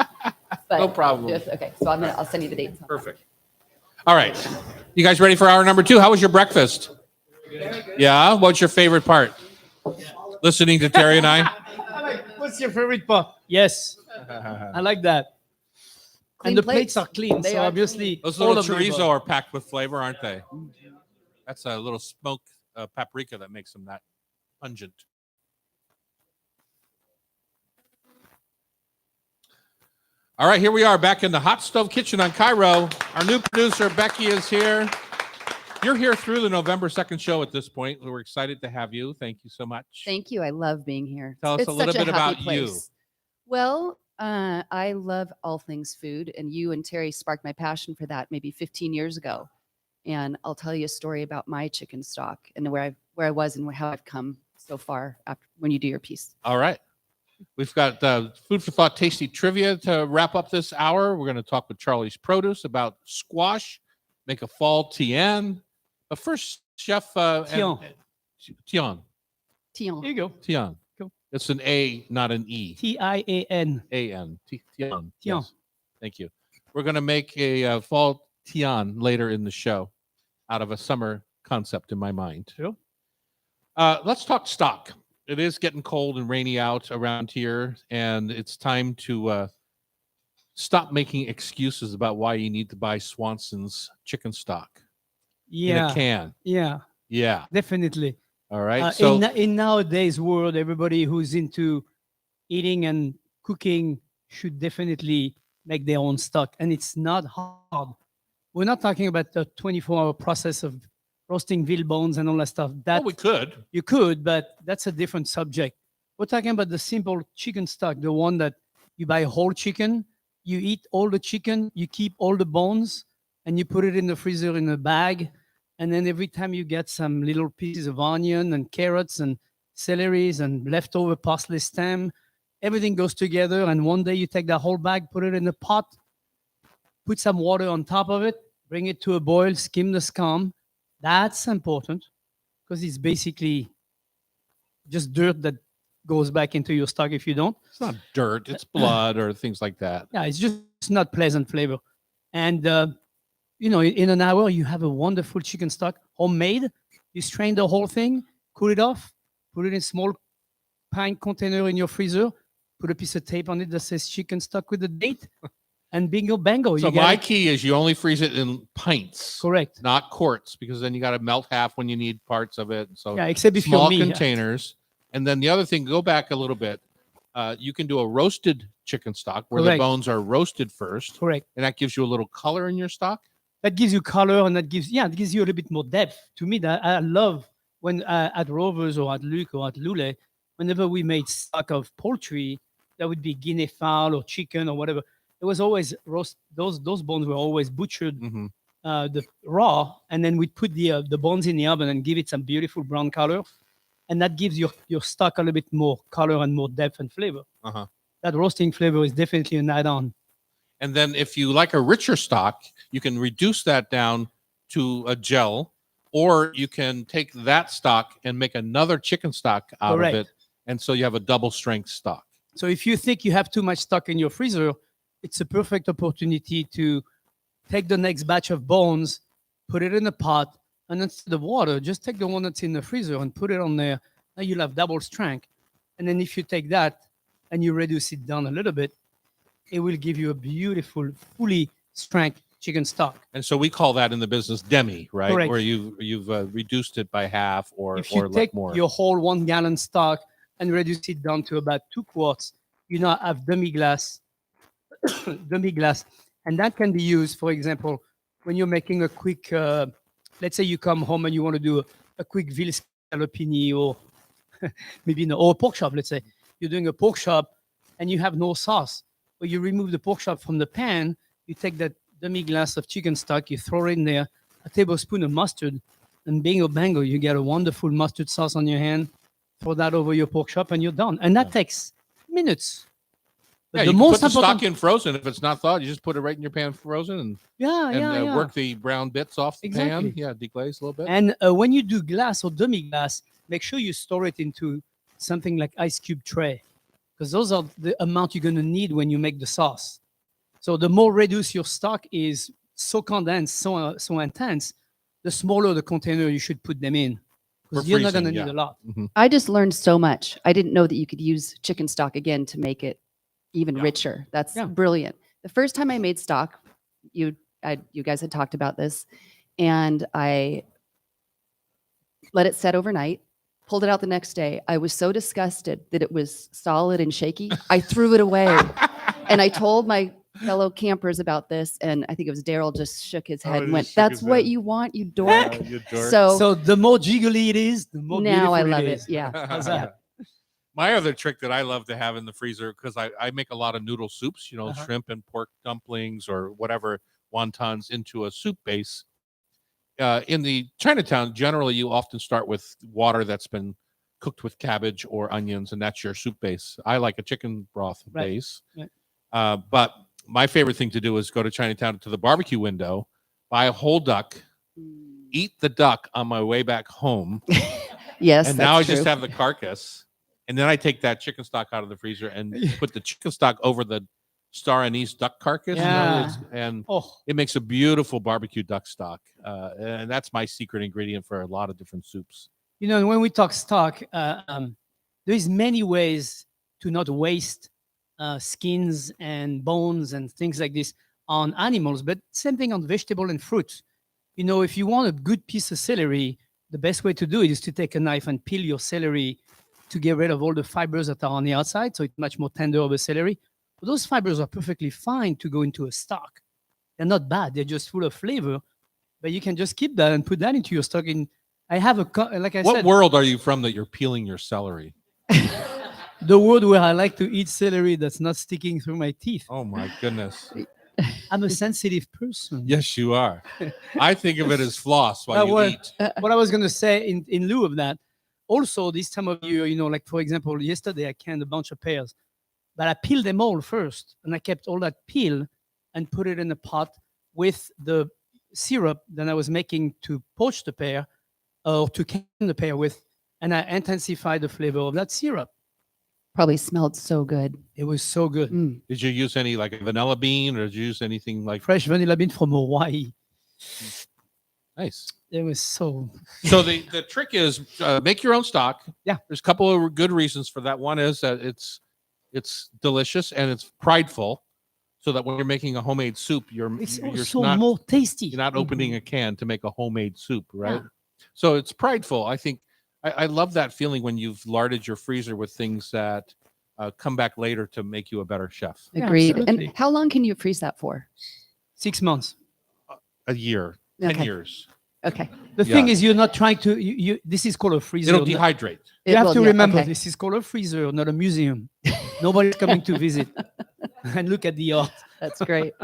But No problem. okay, so I'll send you the dates. Perfect. All right. You guys ready for hour number 2? How was your breakfast? Yeah. What's your favorite part? Listening to Terry and I? What's your favorite part? Yes, I like that. Clean And the plates. plates are clean, They so are obviously Those all little of the chorizo above. are packed with flavor, aren't they? That's a little smoked paprika that makes them that pungent. All right, here we are back in the hot stove kitchen on Cairo. Our new producer, Becky, is here. You're here through the November 2nd show at this point. We're excited to have you. Thank you so much. Thank you. I love being here. Tell us It's a little such bit happy about you. place. Well, I love all things food, and you and Terry sparked my passion for that maybe 15 years ago. And I'll tell you a story about my chicken stock and where I was and how I've come so far after when you do your piece. All right. We've got food for thought, tasty trivia to wrap up this hour. We're going to talk with Charlie's Produce about squash, make a fall tian. But first, Chef Tian. Tian. Tian. Here you go. Tian. Cool. It's an A, not an E. Tian. A-N. Tian. Tian. Yes. Thank you. We're going to make a fall tian later in the show out of a summer concept in my mind. Sure. Let's talk stock. It is getting cold and rainy out around here, and it's time to stop making excuses about why you need to buy Swanson's chicken stock in Yeah. a can. Yeah. Yeah. Definitely. All right. So in nowadays world, everybody who's into eating and cooking should definitely make their own stock, and it's not hard. We're not talking about the 24-hour process of roasting veal bones and all that stuff. That we could. you could, but that's a different subject. We're talking about the simple chicken stock, the one that you buy whole chicken, you eat all the chicken, you keep all the bones, and you put it in the freezer in a bag. And then every time you get some little pieces of onion and carrots and celeries and leftover parsley stem, everything goes together. And one day you take that whole bag, put it in a pot, put some water on top of it, bring it to a boil, skim the scum. That's important because it's basically just dirt that goes back into your stock if you don't. It's not dirt. It's blood or things like that. Yeah, it's just not pleasant flavor. And, in an hour, you have a wonderful chicken stock, homemade. You strain the whole thing, cool it off, put it in a small pint container in your freezer, put a piece of tape on it that says chicken stock with the date, and bingo, bango. So you got my it. key is you only freeze it in pints, Correct. not quarts, because then you got to melt half when you need parts of it. So Yeah, except if small you're me. containers. And then the other thing, go back a little bit. You can do a roasted chicken stock where Correct. the bones are roasted first, Correct. and that gives you a little color in your stock. That gives you color and it gives you a little bit more depth. To me, that I love when at Rovers or at Luc or at Lule, whenever we made stock of poultry, that would be guinea fowl or chicken or whatever. It was always roast. Those bones were always butchered Mhm. the raw, and then we'd put the bones in the oven and give it some beautiful brown color, and that gives your stock a little bit more color and more depth and flavor. Uh-huh. That roasting flavor is definitely an add-on. And then if you like a richer stock, you can reduce that down to a gel, or you can take that stock and make another chicken stock out Correct. of it. And so you have a double strength stock. So if you think you have too much stock in your freezer, it's a perfect opportunity to take the next batch of bones, put it in a pot, And instead of water, just take the one that's in the freezer and put it on there. Now you'll have double strength. And then if you take that and you reduce it down a little bit, it will give you a beautiful, fully strength chicken stock. And so we call that in the business demi, right? Correct. Where you've reduced it by half or If you left take more. your whole 1 gallon stock and reduce it down to about 2 quarts, you now have demi-glace, demi-glace. And that can be used, for example, when you're making a quick, let's say you come home and you want to do a quick veal scallopini or maybe or a pork chop, let's say. You're doing a pork chop and you have no sauce. But you remove the pork chop from the pan, you take that demi-glace of chicken stock, you throw it in there, a tablespoon of mustard, and bingo bango, you get a wonderful mustard sauce on your hand. Throw that over your pork chop and you're done. And that takes minutes. But Yeah, the you most can put the important, stock in frozen. If it's not thawed, you just put it right in your pan frozen and work the brown bits off the Exactly. pan. Yeah, deglaze a little bit. And when you do glass or demi-glace, make sure you store it into something like ice cube tray, because those are the amount you're going to need when you make the sauce. So the more reduced your stock is, so condensed, so intense, the smaller the container you should put them in, because For you're not going to freezing, need a lot. I just learned so much. I didn't know that you could use chicken stock again to make it even richer. That's Yeah. brilliant. The first time I made stock, you guys had talked about this, and I let it set overnight, pulled it out the next day. I was so disgusted that it was solid and shaky. I threw it away. And I told my fellow campers about this, and I think it was Daryl just shook his head he and went, just shook "That's his what head. you want, you dork." You dork. So, So the more jiggly it is, the more now I beautiful love it it. is. Yeah. How's that? My other trick that I love to have in the freezer, because I make a lot of noodle soups, Uh-huh. shrimp and pork dumplings or whatever wontons into a soup base. In the Chinatown, generally, you often start with water that's been cooked with cabbage or onions, and that's your soup base. I like a chicken broth Right. base. Right. But my favorite thing to do is go to Chinatown to the barbecue window, buy a whole duck, eat the duck on my way back home. Yes, And that's now I true. just have the carcass, and then I take that chicken stock out of the freezer and put the chicken stock over the star anise duck carcass. Yeah. And Oh, it makes a beautiful barbecue duck stock. And that's my secret ingredient for a lot of different soups. when we talk stock, there's many ways to not waste skins and bones and things like this on animals, but same thing on vegetable and fruit. If you want a good piece of celery, the best way to do it is to take a knife and peel your celery to get rid of all the fibers that are on the outside, so it's much more tender of a celery. But those fibers are perfectly fine to go into a stock. They're not bad. They're just full of flavor. But you can just keep that and put that into your stock. I have like I What said, world are you from that you're peeling your celery? the world where I like to eat celery that's not sticking through my teeth. Oh my goodness. I'm a sensitive person. Yes, you are. I think of it as floss while That you was- eat. What I was going to say in lieu of that, also this time of year, like for example, yesterday I canned a bunch of pears, but I peeled them all first, and I kept all that peel and put it in a pot with the syrup that I was making to poach the pear or to can the pear with, and I intensified the flavor of that syrup. Probably smelled so good. It was so good. Mm. Did you use any like a vanilla bean, or did you use anything like Fresh vanilla bean from Hawaii. nice? It was so. So the trick is make your own stock. Yeah. There's a couple of good reasons for that. One is that it's delicious and it's prideful, so that when you're making a homemade soup, It's you're also not more tasty. you're not opening a can to make a homemade soup, right? Yeah. So it's prideful. I think I love that feeling when you've larded your freezer with things that come back later to make you a better chef. Yeah, Agreed. absolutely. And how long can you freeze that for? 6 months. A year, 10 Okay. years. Okay. The thing Yeah. is, you're not trying to. This is called a freezer. It'll not- dehydrate. You have will, to yeah, remember, okay. this is called a freezer, not a museum. Nobody's coming to visit and look at the art. That's great.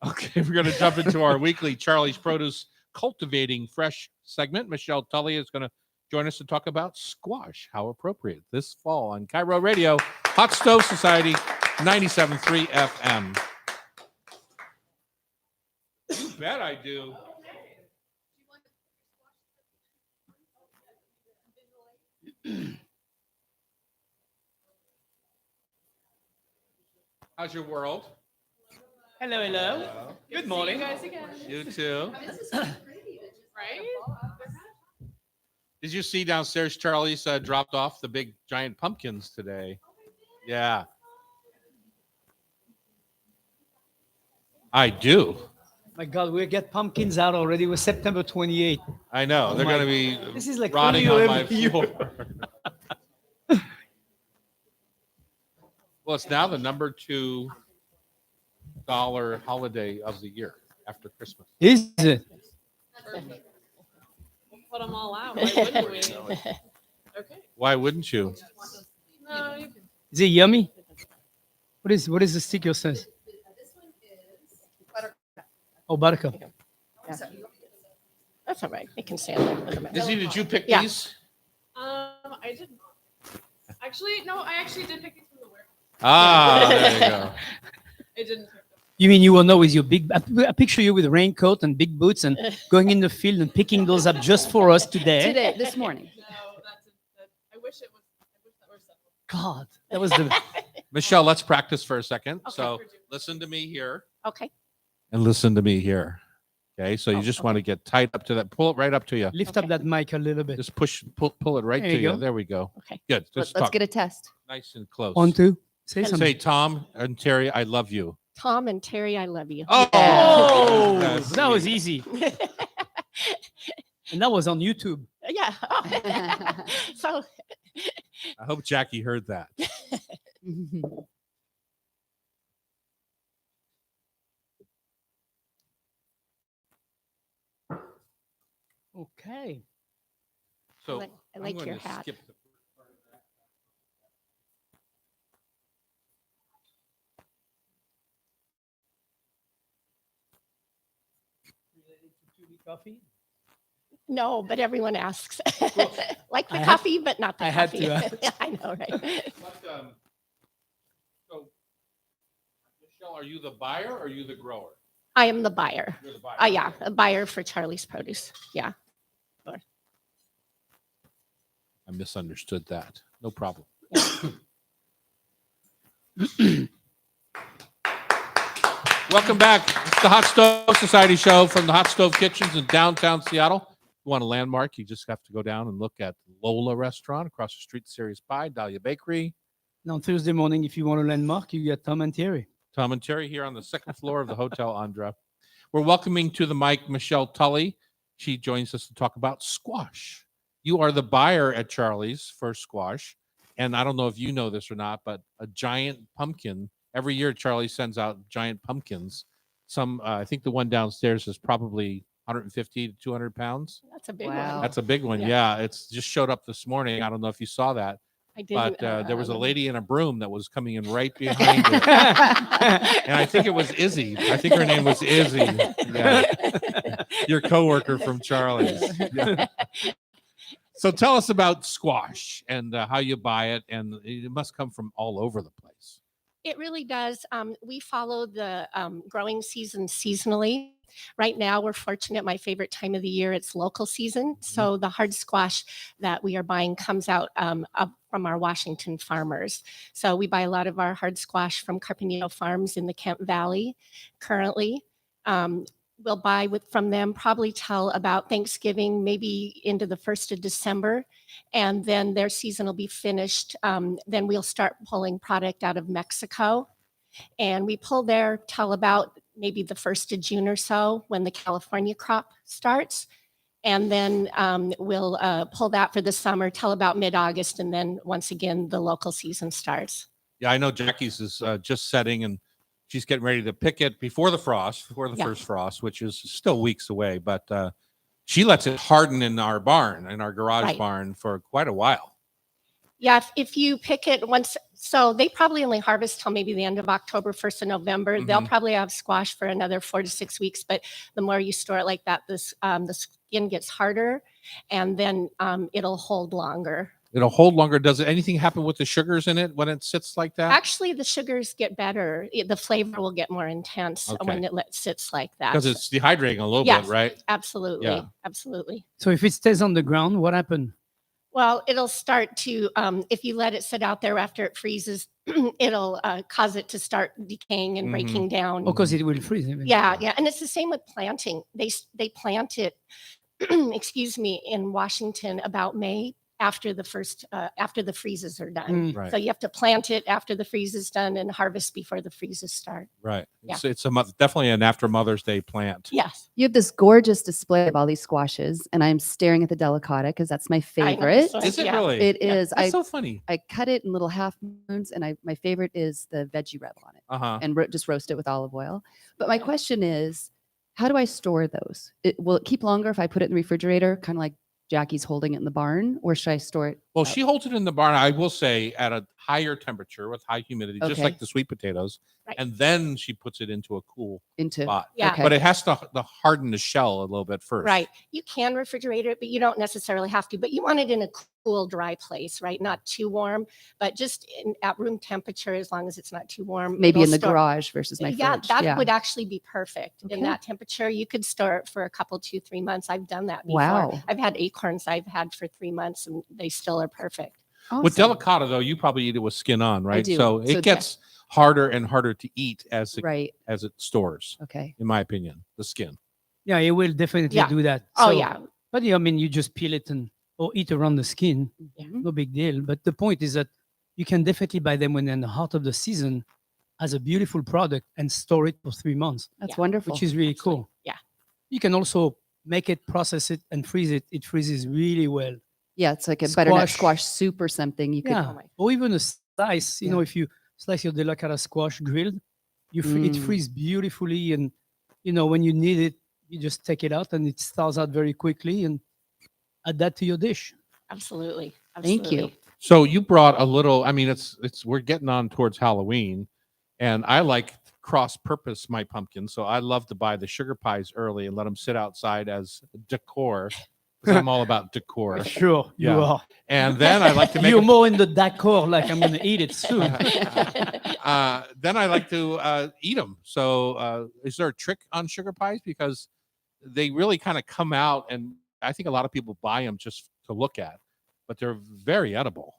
Okay, we're going to jump into our weekly Charlie's Produce Cultivating Fresh segment. Michelle Tully is going to join us to talk about squash. How appropriate this fall on Cairo Radio, Hot Stove Society, 97.3 FM. You bet I do. How's your world? Hello, hello. Good morning. You too. Right? Did you see downstairs Charlie's dropped off the big giant pumpkins today? Yeah. I do. My God, we get pumpkins out already. It was September 28th. I know. Oh They're my- going to be This is like rotting only on my every year. floor. Well, it's now the number $2 holiday of the year after Christmas. Is it? Perfect. We'll put them all out. Why wouldn't we? Okay. Why wouldn't you? No, you can. Is it yummy? What is the sticker says? Oh, buttercup. That's all right. It can stand there. Doesn't matter. Izzy, did you pick Yeah. these? I did not. Actually, no, I actually did pick these from the warehouse. Ah, there you go. I didn't pick them. You mean you will know with your big? I picture you with a raincoat and big boots and going in the field and picking those up just for us today. Today, this morning. No, I wish it was. I wish that were settled. God, that was the. Michelle, let's practice for a second. Okay. So listen to me here Okay. and listen to me here. Okay, so you Oh, just okay. want to get tight up to that. Pull it right up to you. Lift up that mic a little bit. Just pull it right There to you you. go. There we go. Okay. Good. Just Let's talk get a test. nice and close. 1, 2. Say And Say, something. Tom and Terry, I love you. Tom and Terry, I love you. Oh, Oh, that's that was sweet. easy, and that was on YouTube. Yeah. Oh. So I hope Jackie heard that. Okay. So I I'm like going your to hat. skip the first part of that. Coffee. no, but everyone asks. Like the I had- coffee, but not the I had coffee. to ask. I know, right? So, Michelle, are you the buyer or are you the grower? I am the buyer. You're the buyer. Yeah, a buyer for Charlie's Produce. Yeah. I misunderstood that. No problem. Welcome back. It's the Hot Stove Society show from the Hot Stove Kitchens in downtown Seattle. If you want a landmark, you just have to go down and look at Lola Restaurant across the street, Series Pie, Dahlia Bakery. And on Thursday morning, if you want a landmark, you get Tom and Terry. Tom and Terry here on the second floor of the Hotel Andra. We're welcoming to the mic Michelle Tully. She joins us to talk about squash. You are the buyer at Charlie's for squash. And I don't know if you know this or not, but a giant pumpkin, every year Charlie sends out giant pumpkins. Some, I think the one downstairs is probably 150 to 200 pounds. That's a big Wow. one. That's a big one. Yeah. Yeah, it's just showed up this morning. I don't know if you saw that, I didn't. but there was a let me- lady in a broom that was coming in right behind it. And I think it was Izzy. I think her name was Izzy. Yeah. Your coworker from Charlie's. Yeah. So tell us about squash and how you buy it, and it must come from all over the place. It really does. We follow the growing season seasonally. Right now, we're fortunate. My favorite time of the year, it's local season. So the hard squash that we are buying comes out up from our Washington farmers. So we buy a lot of our hard squash from Carpinito Farms in the Kent Valley currently. We'll buy from them probably till about Thanksgiving, maybe into the 1st of December. And then their season will be finished. Then we'll start pulling product out of Mexico. And we pull there till about maybe the 1st of June or so when the California crop starts. And then we'll pull that for the summer till about mid-August. And then once again, the local season starts. Yeah, I know Jackie's is just setting, and she's getting ready to pick it before the frost, before the Yeah. first frost, which is still weeks away. But she lets it harden in our barn, in our garage Right. barn, for quite a while. Yeah, if you pick it once, so they probably only harvest till maybe the end of October, 1st of November. They'll Mhm. probably have squash for another 4 to 6 weeks. But the more you store it like that, the skin gets harder, and then it'll hold longer. It'll hold longer. Does anything happen with the sugars in it when it sits like that? Actually, the sugars get better. The flavor will get more intense when Okay. it sits like that. Because it's dehydrating a little Yes. bit, right? Absolutely, Yeah. absolutely. So if it stays on the ground, what happened? Well, it'll start to, if you let it sit out there after it freezes, it'll cause it to start decaying and Mhm. breaking down. Because it will freeze. Yeah, yeah. And it's the same with planting. They plant it excuse me, in Washington about May after the freezes are done. Right. So you have to plant it after the freeze is done and harvest before the freezes start. Right. It's definitely an after Mother's Day plant. Yes. You have this gorgeous display of all these squashes, and I'm staring at the delicata because that's my I know, favorite. so- Is it Yeah. really? It is. That's so funny. I cut it in little half moons, and my favorite is the veggie rev on it, Uh-huh. and just roast it with olive oil. But my question is, how do I store those? Will it keep longer if I put it in the refrigerator, kind of like Jackie's holding it in the barn, or should I store it? Well, out? she holds it in the barn, I will say, at a higher temperature with high humidity, just Okay. like the sweet potatoes. Right. And then she puts it into a cool Into spot. Yeah. Okay. But it has to harden the shell a little bit first. Right. You can refrigerate it, but you don't necessarily have to. But you want it in a cool, dry place, right? Not too warm, but just at room temperature, as long as it's not too warm. maybe it'll in the store- garage versus my Yeah, fridge. that would actually be perfect. Okay. In that temperature, you could store it for a couple, 2-3 months. I've done that before. Wow. I've had acorns I've had for 3 months and they still are perfect. With Awesome. delicata, though, you probably eat it with skin on, right? do. So So it gets harder and harder to eat as Right. it stores, Okay. in my opinion, the skin. Yeah, it will definitely Yeah. do that. Oh, So- yeah. But yeah, I mean, you just peel it or eat around the skin. Mhm. No big deal. But the point is that you can definitely buy them when they're in the heart of the season as a beautiful product and store it for 3 months, That's Yeah. wonderful. which is really Actually, cool. yeah. You can also make it, process it, and freeze it. It freezes really well. Yeah, it's like a butternut Squash. squash soup or something. You could. Yeah. my- Or even a slice. You Yeah. know, if you slice your delicata squash grilled, it Mm. freezes beautifully. And, you know, when you need it, you just take it out and it thaws out very quickly and add that to your dish. Absolutely. Thank you. Absolutely. So you brought a little, I mean, we're getting on towards Halloween, and I like cross-purpose my pumpkins. So I love to buy the sugar pies early and let them sit outside as decor, because I'm all about decor. Sure, you Yeah. are. And then I like to make You're them more in the decor, like I'm going to eat it soon. then I like to eat them. So, is there a trick on sugar pies? Because they really kind of come out, and I think a lot of people buy them just to look at, but they're very edible.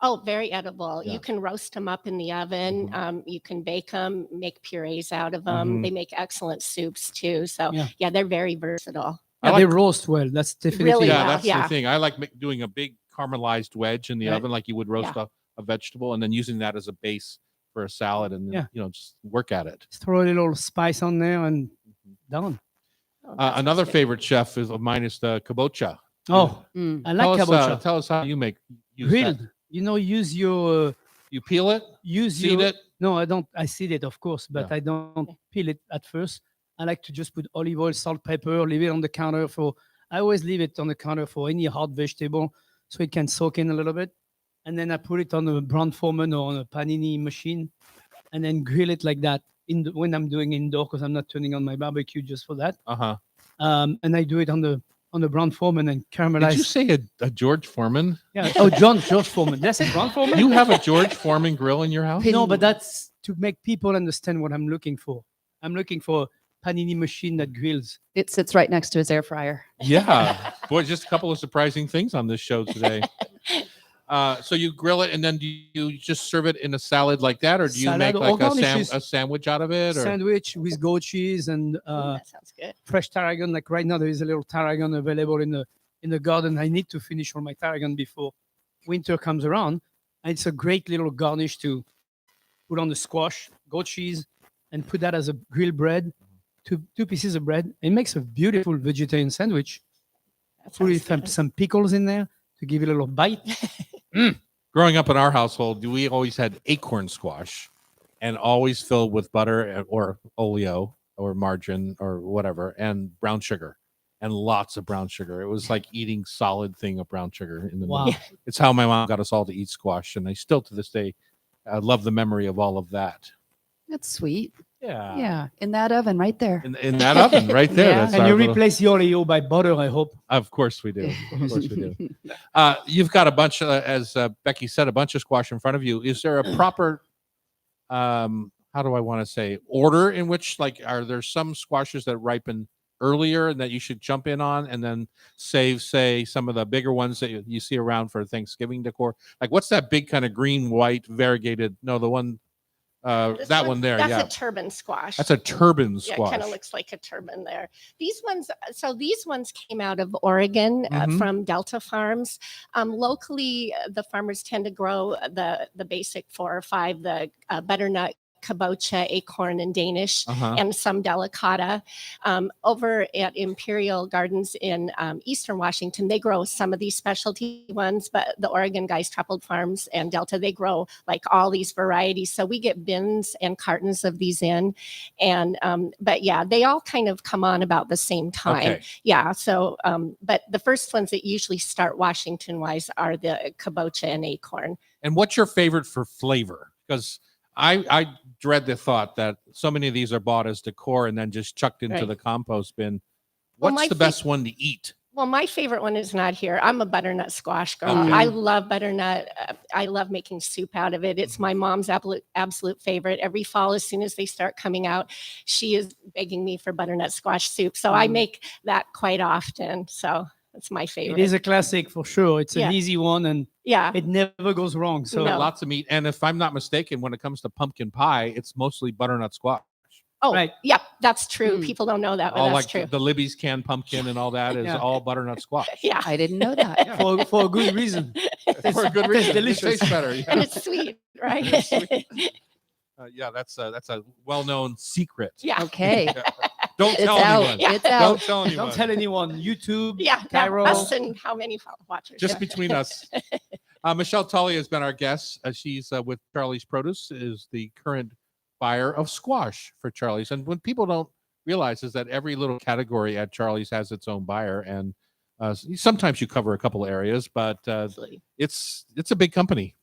Oh, very edible. Yeah. You can roast them up in the oven. Mhm. You can bake them, make purees out of them. Mhm. They make excellent soups too. So Yeah. yeah, they're very versatile. I Yeah, they like- roast well. That's definitely Really Yeah, well, that's yeah. the thing. I like doing a big caramelized wedge in the Right. oven, like you would roast a vegetable, and then using that as a base for a salad, and then, Yeah. just work at it. throw a little spice on there and done. Oh, that sounds Another good. favorite chef of mine is the kabocha. Oh, Mm. I like kabocha. Tell us how you use Grilled. that. You know, use your You peel it, seed it. No, I don't. I seed it, of course, but Yeah. I don't peel it at first. I like to just put olive oil, salt, pepper, leave it on the counter for. I always leave it on the counter for any hot vegetable, so it can soak in a little bit, and then I put it on a brown forman or on a panini machine, and then grill it like that. When I'm doing indoor, because I'm not turning on my barbecue just for that. Uh-huh. And I do it on the brown forman and Did you caramelize. say a George Foreman? Yeah. Oh, George Foreman. That's it, brown foreman. You have a George Foreman grill in your house? No, but that's to make people understand what I'm looking for. I'm looking for a panini machine that grills. It sits right next to his air fryer. Yeah. Boy, just a couple of surprising things on this show today. So you grill it, and then do you just serve it in a salad like that, or do you Salad make or like garnishes. a sandwich out of it? Or Sandwich with goat cheese and That sounds good. fresh tarragon. Like right now, there is a little tarragon available in the garden. I need to finish all my tarragon before winter comes around. And it's a great little garnish to put on the squash, goat cheese, and put that as a grilled bread. Two pieces of bread. It makes a beautiful vegetarian sandwich. That Put sounds good. some pickles in there to give it a little bite. growing up in our household, we always had acorn squash, and always filled with butter or oleo or margarine or whatever, and brown sugar, and lots of brown sugar. It was like eating solid thing of brown sugar in the Wow. middle. It's how my mom got us all to eat squash, and I still to this day love the memory of all of that. That's sweet. Yeah. Yeah, in that oven right there. In that oven right there. Yeah. That's And our you little- replace the oleo by butter, I hope. Of course we do. Of course we do. You've got a bunch, as Becky said, a bunch of squash in front of you. Is there a proper, how do I want to say, order in which, like, are there some squashes that ripen earlier and that you should jump in on, and then save, say, some of the bigger ones that you see around for Thanksgiving decor? Like, what's that big kind of green, white, variegated? No, the one This That one there, That's yeah. a turban squash. That's a turban Yeah, it squash. kind of looks like a turban there. These ones came out of Oregon Mhm. from Delta Farms. Locally, the farmers tend to grow the basic 4 or 5, the butternut, kabocha, acorn, and Danish, Uh-huh. and some delicata. Over at Imperial Gardens in Eastern Washington, they grow some of these specialty ones, but the Oregon guys, Troubled Farms and Delta, they grow like all these varieties. So we get bins and cartons of these in. And, but yeah, they all kind of come on about the same time. Okay. Yeah. So, but the first ones that usually start Washington wise are the kabocha and acorn. And what's your favorite for flavor? Because I dread the thought that so many of these are bought as decor and then just chucked into Right. the compost bin. Well, What's my the best one to eat? Well, my favorite one is not here. I'm a butternut squash girl. Okay. I love butternut. I love making soup out of it. It's my mom's absolute favorite. Every fall, as soon as they start coming out, she is begging me for butternut squash soup. So I make that quite often. So that's my favorite. It is a classic for sure. It's Yeah. an easy one, and Yeah. it never goes wrong. So No. Lots of meat. And if I'm not mistaken, when it comes to pumpkin pie, it's mostly butternut squash. Oh, Right. yep, that's true. Mm. People don't know that, but All that's like true. the Libby's canned pumpkin and all that is Yeah. all butternut squash. Yeah. I didn't know that. for a good reason. For a good reason. It delicious. tastes better. Yeah. And it's sweet, right? It's sweet. Yeah, that's a well-known secret. Yeah. Okay. Yeah. Don't It's tell out. anyone. It's Don't out. tell anyone. Don't tell anyone. YouTube, Yeah. Cairo. Us and how many watchers? Just yeah. between us. Michelle Tully has been our guest. She's with Charlie's Produce, is the current buyer of squash for Charlie's. And when people don't realize is that every little category at Charlie's has its own buyer. And sometimes you cover a couple areas, but Absolutely. it's a big company.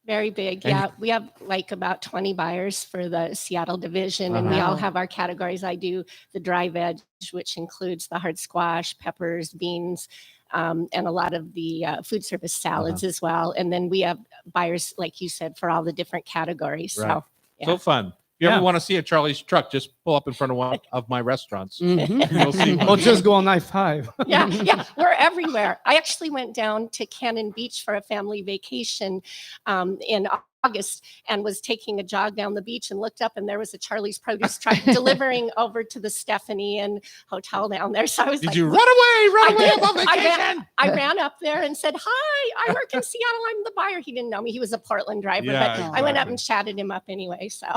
Very big. And- Yeah. We have like about 20 buyers for the Seattle division, and we Uh-huh. all have our categories. I do the dry veg, which includes the hard squash, peppers, beans, and a lot of the food service salads Uh-huh. as well. And then we have buyers, like you said, for all the different categories. Right. So, yeah. So fun. If you Yeah. ever want to see a Charlie's truck, just pull up in front of one of my restaurants. Mhm. You'll see one. or just go on I-5. yeah, yeah, we're everywhere. I actually went down to Cannon Beach for a family vacation in August and was taking a jog down the beach and looked up and there was a Charlie's Produce truck delivering over to the Stephanie Inn hotel down there. So I was Did like, you run away? did. I'm on vacation. I ran up there and said, "Hi, I work in Seattle. I'm the buyer." He didn't know me. He was a Portland driver, Yeah, but I went up exactly. and chatted him up anyway. So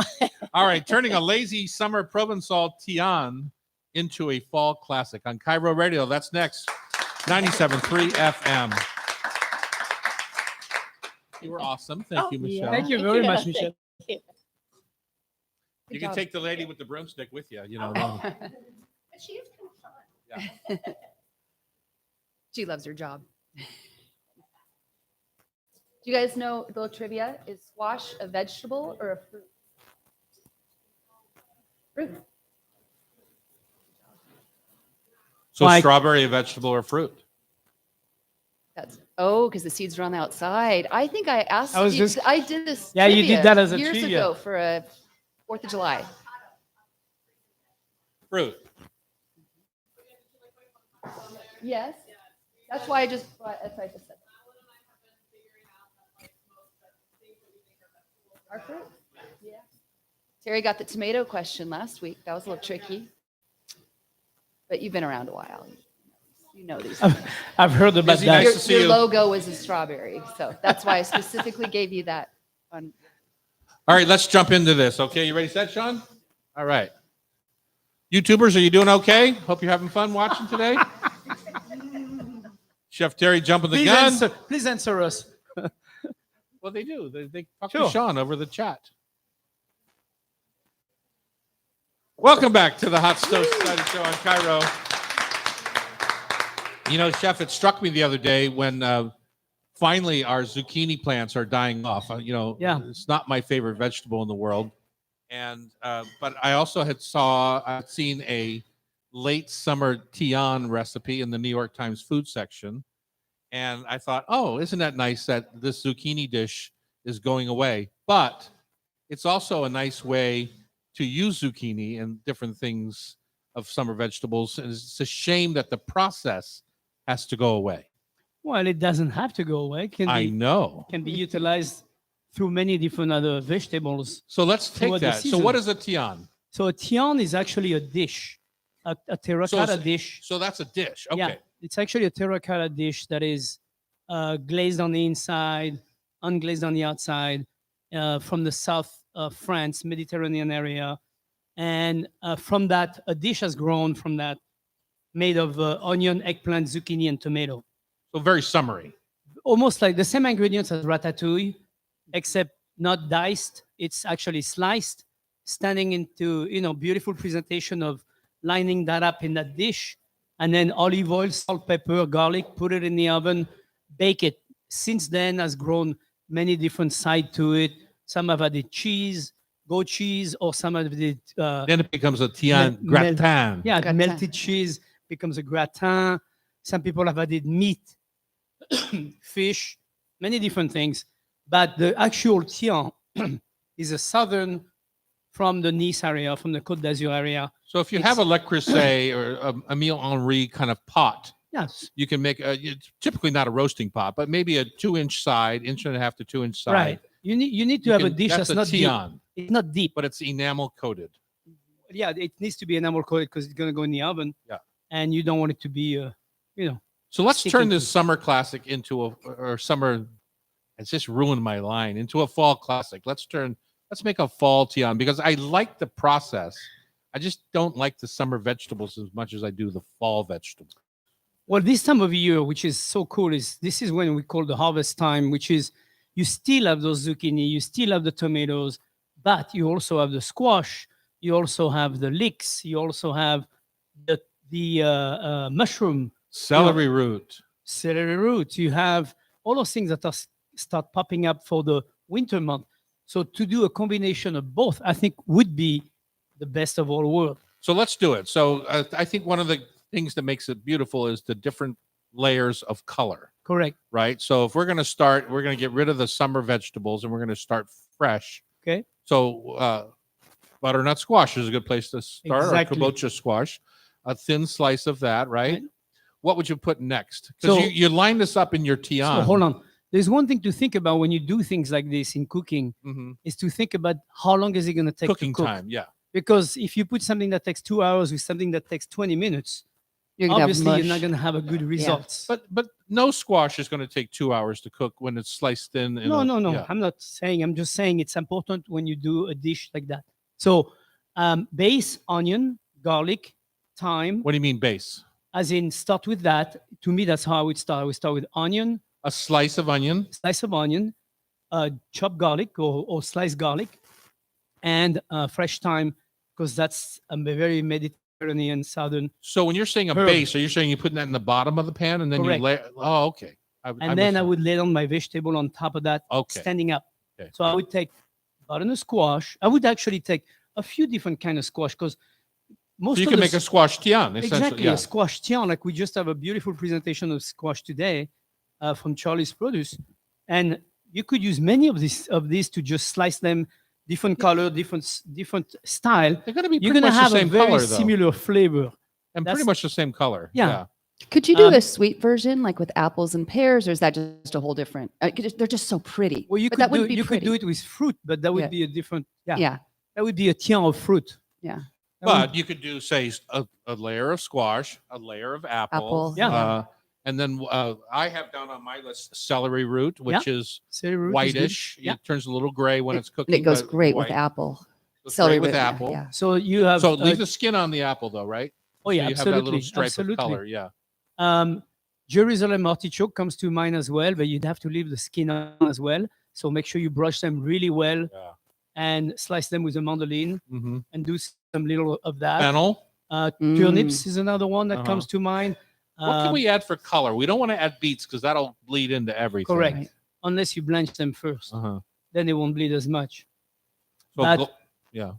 All right, turning a lazy summer Provencal Tian into a fall classic on Cairo Radio. That's next. 97.3 FM. You were awesome. Thank Oh, you, Michelle. Thank you very much, Thank Michelle. you. You can take the lady with the broomstick with you. You know. But she is kind of fun. She loves her job. Do you guys know a little trivia? Is squash a vegetable or a fruit? Fruit. So Like- strawberry, a vegetable or fruit? Because the seeds are on the outside. I think I asked. I was you- just- I did this. Yeah, you did trivia that as a years trivia. ago for a 4th of July. Fruit. Yes, that's why I just. That's why I just said. Our fruit. Yeah. Terry got the tomato question last week. That was a little tricky. But you've been around a while. You know these things. I've heard about Busy that. nice Your, to see your you. logo was a strawberry, so that's why I specifically gave you that. On All right, let's jump into this. Okay, you ready, set, Sean? All right. YouTubers, are you doing okay? Hope you're having fun watching today. Chef Terry jumping the gun. Please answer us. Well, they do. They talk Sure. to Sean over the chat. Welcome back to the Hot Stove Society Show on Cairo. You know, Chef, it struck me the other day when finally our zucchini plants are dying off. Yeah. It's not my favorite vegetable in the world. And but I also I'd seen a late summer Tian recipe in the New York Times food section. And I thought, oh, isn't that nice that this zucchini dish is going away? But it's also a nice way to use zucchini and different things of summer vegetables. And it's a shame that the process has to go away. Well, it doesn't have to go away. I know. Can be utilized through many different other vegetables. So let's take Throughout the that. So what season. is a tian? So a tian is actually a dish, a terracotta dish. So that's a dish. Okay. Yeah, it's actually a terracotta dish that is glazed on the inside, unglazed on the outside, from the south of France, Mediterranean area. And from that, a dish has grown from that, made of onion, eggplant, zucchini, and tomato. So very summery. Almost like the same ingredients as ratatouille, except not diced. It's actually sliced, standing into, beautiful presentation of lining that up in that dish, and then olive oil, salt, pepper, garlic, put it in the oven, bake it. Since then has grown many different sides to it. Some have added cheese, goat cheese, or some have added Then it becomes a tian mel- gratin. yeah, Gratin. melted cheese becomes a gratin. Some people have added meat, fish, many different things. But the actual tian is a southern from the Nice area, from the Côte d'Azur area. So if you have a Le Creuset or a Meal Henri kind of pot, Yes, you can make it's typically not a roasting pot, but maybe a 2-inch side, 1.5 to 2-inch side. right. You need to You have a can- dish that's a not deep. tian, It's not deep. but it's enamel coated. Yeah, it needs to be enamel coated because it's going to go in the oven. Yeah. And you don't want it to be, So let's Stick turn into- this summer classic into or summer. It's just ruined my line into a fall classic. Let's make a fall tian because I like the process. I just don't like the summer vegetables as much as I do the fall vegetables. well, this time of year, which is so cool, is this is when we call the harvest time, which is you still have those zucchini, you still have the tomatoes, but you also have the squash, you also have the leeks, you also have the mushroom, Celery root. celery root, you have all those things that start popping up for the winter month. So to do a combination of both, I think would be the best of all worlds. So let's do it. So I think one of the things that makes it beautiful is the different layers of color, Correct. right? So if we're going to start, we're going to get rid of the summer vegetables and we're going to start fresh. Okay. So butternut squash is a good place to start, Exactly. or kabocha squash, a thin slice of that, right? Right. What would you put next? Because So- you line this up in your tian. So hold on. There's one thing to think about when you do things like this in cooking Mhm. is to think about how long is it going to take Cooking to cook. time, yeah. Because if you put something that takes 2 hours with something that takes 20 minutes, You're gonna have obviously you're mush. not going to have a good results. But no squash is going to take 2 hours to cook when it's sliced thin. No. Yeah. I'm not saying. I'm just saying it's important when you do a dish like that. So base, onion, garlic, thyme, What do you mean base? as in start with that. To me, that's how I would start. I would start with onion, A slice of onion. slice of onion, chopped garlic or sliced garlic, and fresh thyme, because that's a very Mediterranean southern. So when you're saying a Herb. base, are you saying you put that in the bottom of the pan and then Correct. you lay? Oh, okay. And then I would lay on my vegetable on top of that, Okay. standing up. Okay. So I would take butternut squash. I would actually take a few different kind of squash because most So you of can the make a squash tian, essentially. exactly Yeah. a squash tian. Like we just have a beautiful presentation of squash today from Charlie's Produce, and you could use many of these to just slice them, different color, different style. They're going to be You're pretty gonna much the have a same very color, though. similar flavor. And that's- pretty much the same color. Yeah. Could you do Um, a sweet version, like with apples and pears, or is that just a whole different? They're just so pretty. Well, you But could that do wouldn't be you could pretty. do it with fruit, but that would Yeah. be a different. Yeah, Yeah. that would be a tian of fruit. Yeah. That would- But you could do, say, a layer of squash, a layer of apple. Apple, yeah. And then I have down on my list celery root, which is celery root is good. whitish. Yeah. It turns a little gray when it's And cooking. it goes but great with white. apple. Goes Celery great with root, yeah, apple. yeah. So you have So leave the skin on the apple, though, right? oh yeah, So you absolutely, have that little stripe absolutely. of color. Yeah. Jerusalem artichoke comes to mind as well, but you'd have to leave the skin on as well. So make sure you brush them really well Yeah. and slice them with a mandolin Mm-hmm. and do some little of that. Fennel. Turnips is another one that Uh-huh. comes to mind. What can we add for color? We don't want to add beets because that'll bleed into everything. Correct. Right. Unless you blanch them first, Uh-huh. then they won't bleed as much. So But- yeah.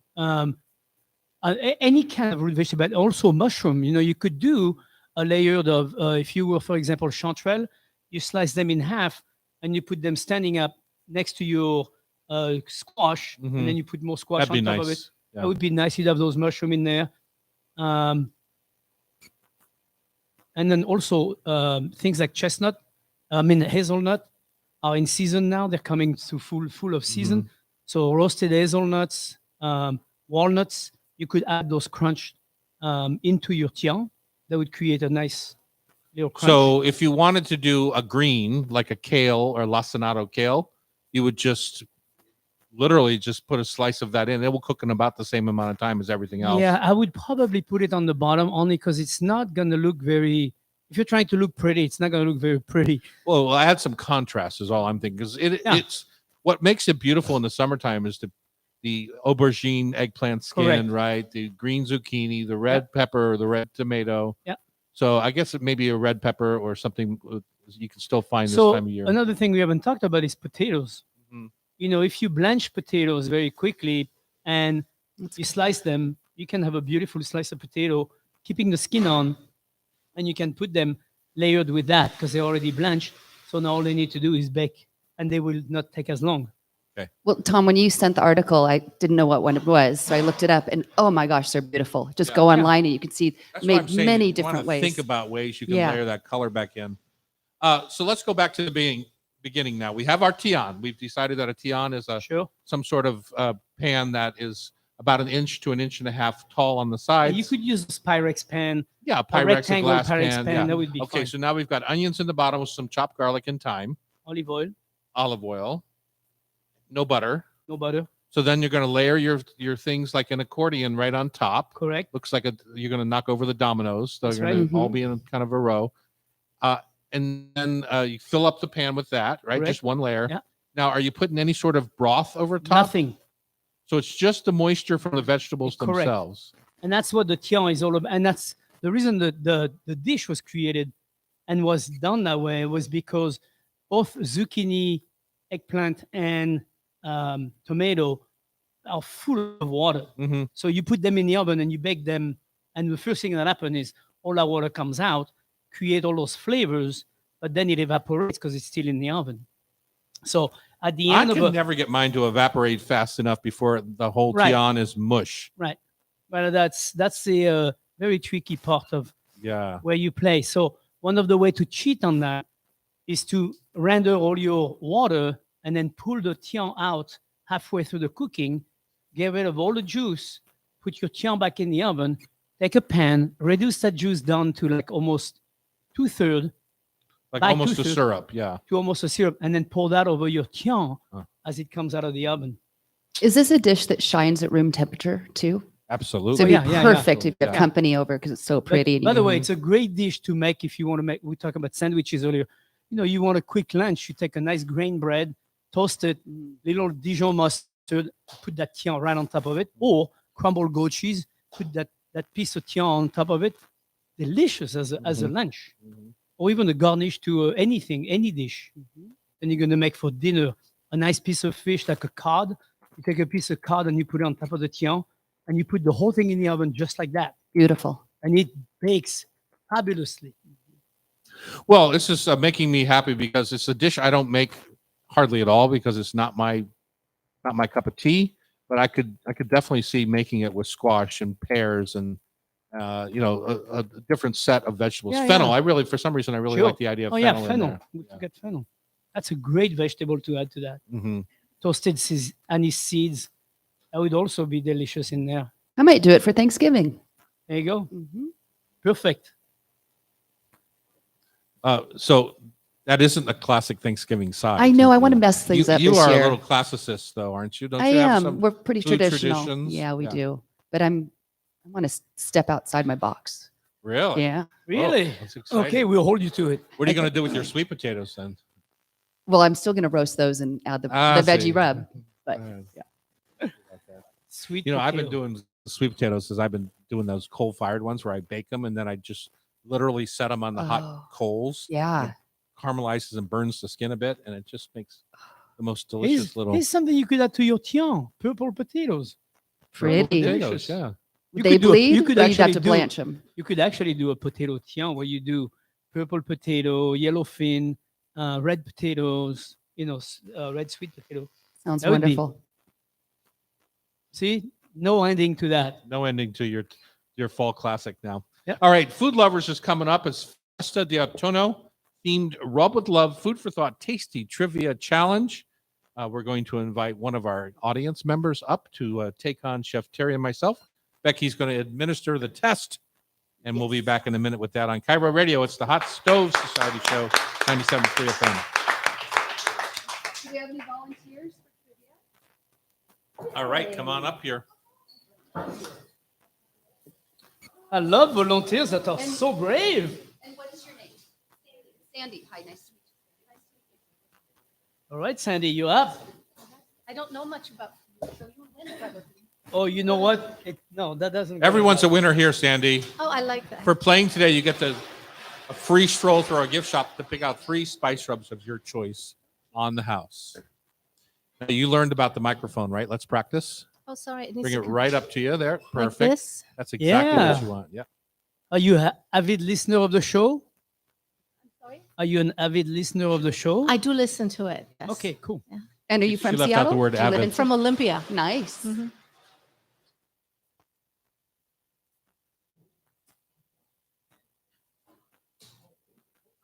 Any kind of root vegetable, but also mushroom. You could do a layer of, if you were, for example, chanterelle, you slice them in half and you put them standing up next to your squash, Mhm. and then you put more squash That'd be on top of it. nice. Yeah. That would be nice. You'd have those mushroom in there. And then also things like hazelnut are in season now. They're coming to full of season. So roasted hazelnuts, walnuts, you could add those crunch into your tian. That would create a nice little crunch. So if you wanted to do a green, like a kale or lacinato kale, you would just literally just put a slice of that in. It will cook in about the same amount of time as everything else. Yeah, I would probably put it on the bottom only because it's not going to look very, if you're trying to look pretty, it's not going to look very pretty. Well, I add some contrast is all I'm thinking. Because it's what makes it beautiful in the summertime is the aubergine eggplant skin, Correct. right? The green zucchini, the red pepper, the red tomato. Yeah. So I guess it may be a red pepper or something you can still find this So time of year. another thing we haven't talked about is potatoes. Mhm. You know, if you blanch potatoes very quickly and you slice them, you can have a beautiful slice of potato, keeping the skin on, and you can put them layered with that because they're already blanched. So now all they need to do is bake, and they will not take as long. Well, Tom, when you sent the article, I didn't know what one it was, so I looked it up, and oh my gosh, they're beautiful. Just go online and you can see That's what I'm made saying. many You wanna different ways. Think about ways you can Yeah. layer that color back in. So let's go back to the beginning now. We have our tian. We've decided that a tian is Sure. some sort of pan that is about 1 inch to 1.5 inches tall on the sides. You could use a Pyrex pan. Yeah, a Pyrex, a rectangle glass Pyrex pan. pan, Yeah. that would be Okay, fine. so now we've got onions in the bottom with some chopped garlic and thyme, Olive oil, olive oil, no butter. no butter. So then you're going to layer your things like an accordion right on top. Correct. Looks like you're going to knock over the dominoes. So That's you're right. going to all be in kind of a row. And then you fill up the pan with that, right? Correct. Just one layer. Yeah. Now, are you putting any sort of broth over top? Nothing. So it's just the moisture from the vegetables Correct. themselves. And that's what the tian is all about. And that's the reason that the dish was created and was done that way was because both zucchini, eggplant, and tomato are full of water. Mm-hmm. So you put them in the oven and you bake them. And the first thing that happens is all that water comes out, create all those flavors, but then it evaporates because it's still in the oven. So at the I end of can a, never get mine to evaporate fast enough before the whole Right. tian is mush. right, well, that's the very tricky part of Yeah. where you play. So one of the way to cheat on that is to render all your water and then pull the tian out halfway through the cooking, get rid of all the juice, put your tian back in the oven, take a pan, reduce that juice down to like almost 2/3 Like By almost a two-thirds. syrup. Yeah. to almost a syrup, and then pour that over your tian Huh. as it comes out of the oven. Is this a dish that shines at room temperature too? Absolutely. So it'd be yeah, yeah. perfect if you have Yeah. company over because it's so pretty. and By you the can- way, it's a great dish to make if you want to make. We talked about sandwiches earlier. You know, you want a quick lunch. You take a nice grain bread, toast it, little Dijon mustard, put that tian right on top of it, or crumbled goat cheese, put that piece of tian on top of it. Delicious as a lunch, or even a garnish to anything, any dish. Then you're gonna make for dinner a nice piece of fish like a cod. You take a piece of cod and you put it on top of the tian, and you put the whole thing in the oven just like that, Beautiful. and it bakes fabulously. Well, this is making me happy because it's a dish I don't make hardly at all because it's not my cup of tea. But I could definitely see making it with squash and pears and a different set of vegetables. Yeah, Fennel. yeah. I really, for some reason, I really Sure. like the idea of Oh yeah, fennel. in fennel. there. We forget fennel. That's a great vegetable to add to that. Mm-hmm. Toasted anise seeds. That would also be delicious in there. I might do it for Thanksgiving. There you go. Perfect. So that isn't a classic Thanksgiving side. I know. I want to mess things up You this are year. a little classicist, though, aren't you? Don't I you have am. some We're pretty food traditional. traditions? Yeah, we Yeah. do. But I want to step outside my box. Really? Yeah. Really? That's exciting. Okay, we'll hold you to it. What are you going to do with your sweet potatoes then? Well, I'm still going to roast those and add the I veggie see. rub. But Sweet. You know, I've been potato. doing sweet potatoes as I've been doing those coal-fired ones where I bake them and then I just literally set them on the Oh, hot coals. yeah. Caramelizes and burns the skin a bit, and it just makes the most delicious Here's, little here's something you could add to your tian. Purple potatoes. purple Pretty. potatoes. Delicious. Yeah. You Would they could do a- bleed? you could or you'd have actually to do- blanch them. You could actually do a potato tian where you do purple potato, yellowfin, red potatoes, red sweet potato. Sounds that would be- wonderful. See, no ending to that. No ending to your fall classic now. Yep. All right, food lovers is coming up. It's Festa de Otoño, themed Rub with Love Food for Thought Tasty Trivia Challenge. We're going to invite one of our audience members up to take on Chef Terry and myself. Becky's going to administer the test, and we'll be back in a minute with that on Cairo Radio. It's the Hot Stove Society Show, 97.3 FM. Do we have any volunteers for trivia? All right, come on up here. I love volunteers that are so brave. And what is your name? Sandy. Hi, nice to meet you. All right, Sandy, you up? I don't know much about food, so you win probably. Oh, you know what? No, that doesn't. Everyone's a winner here, Sandy. Oh, I like that. For playing today, you get a free stroll through our gift shop to pick out 3 spice rubs of your choice on the house. Now, you learned about the microphone, right? Let's practice. Oh, sorry. Bring it right up to you there. like Perfect. this. That's exactly what Yeah. you want. Yeah. Are you an avid listener of the show? Sorry? Are you an avid listener of the show? I do listen to it. Yes. Okay, cool. And are you She from left out Seattle? the word Do you live avid. in From Olympia. Nice. Mhm.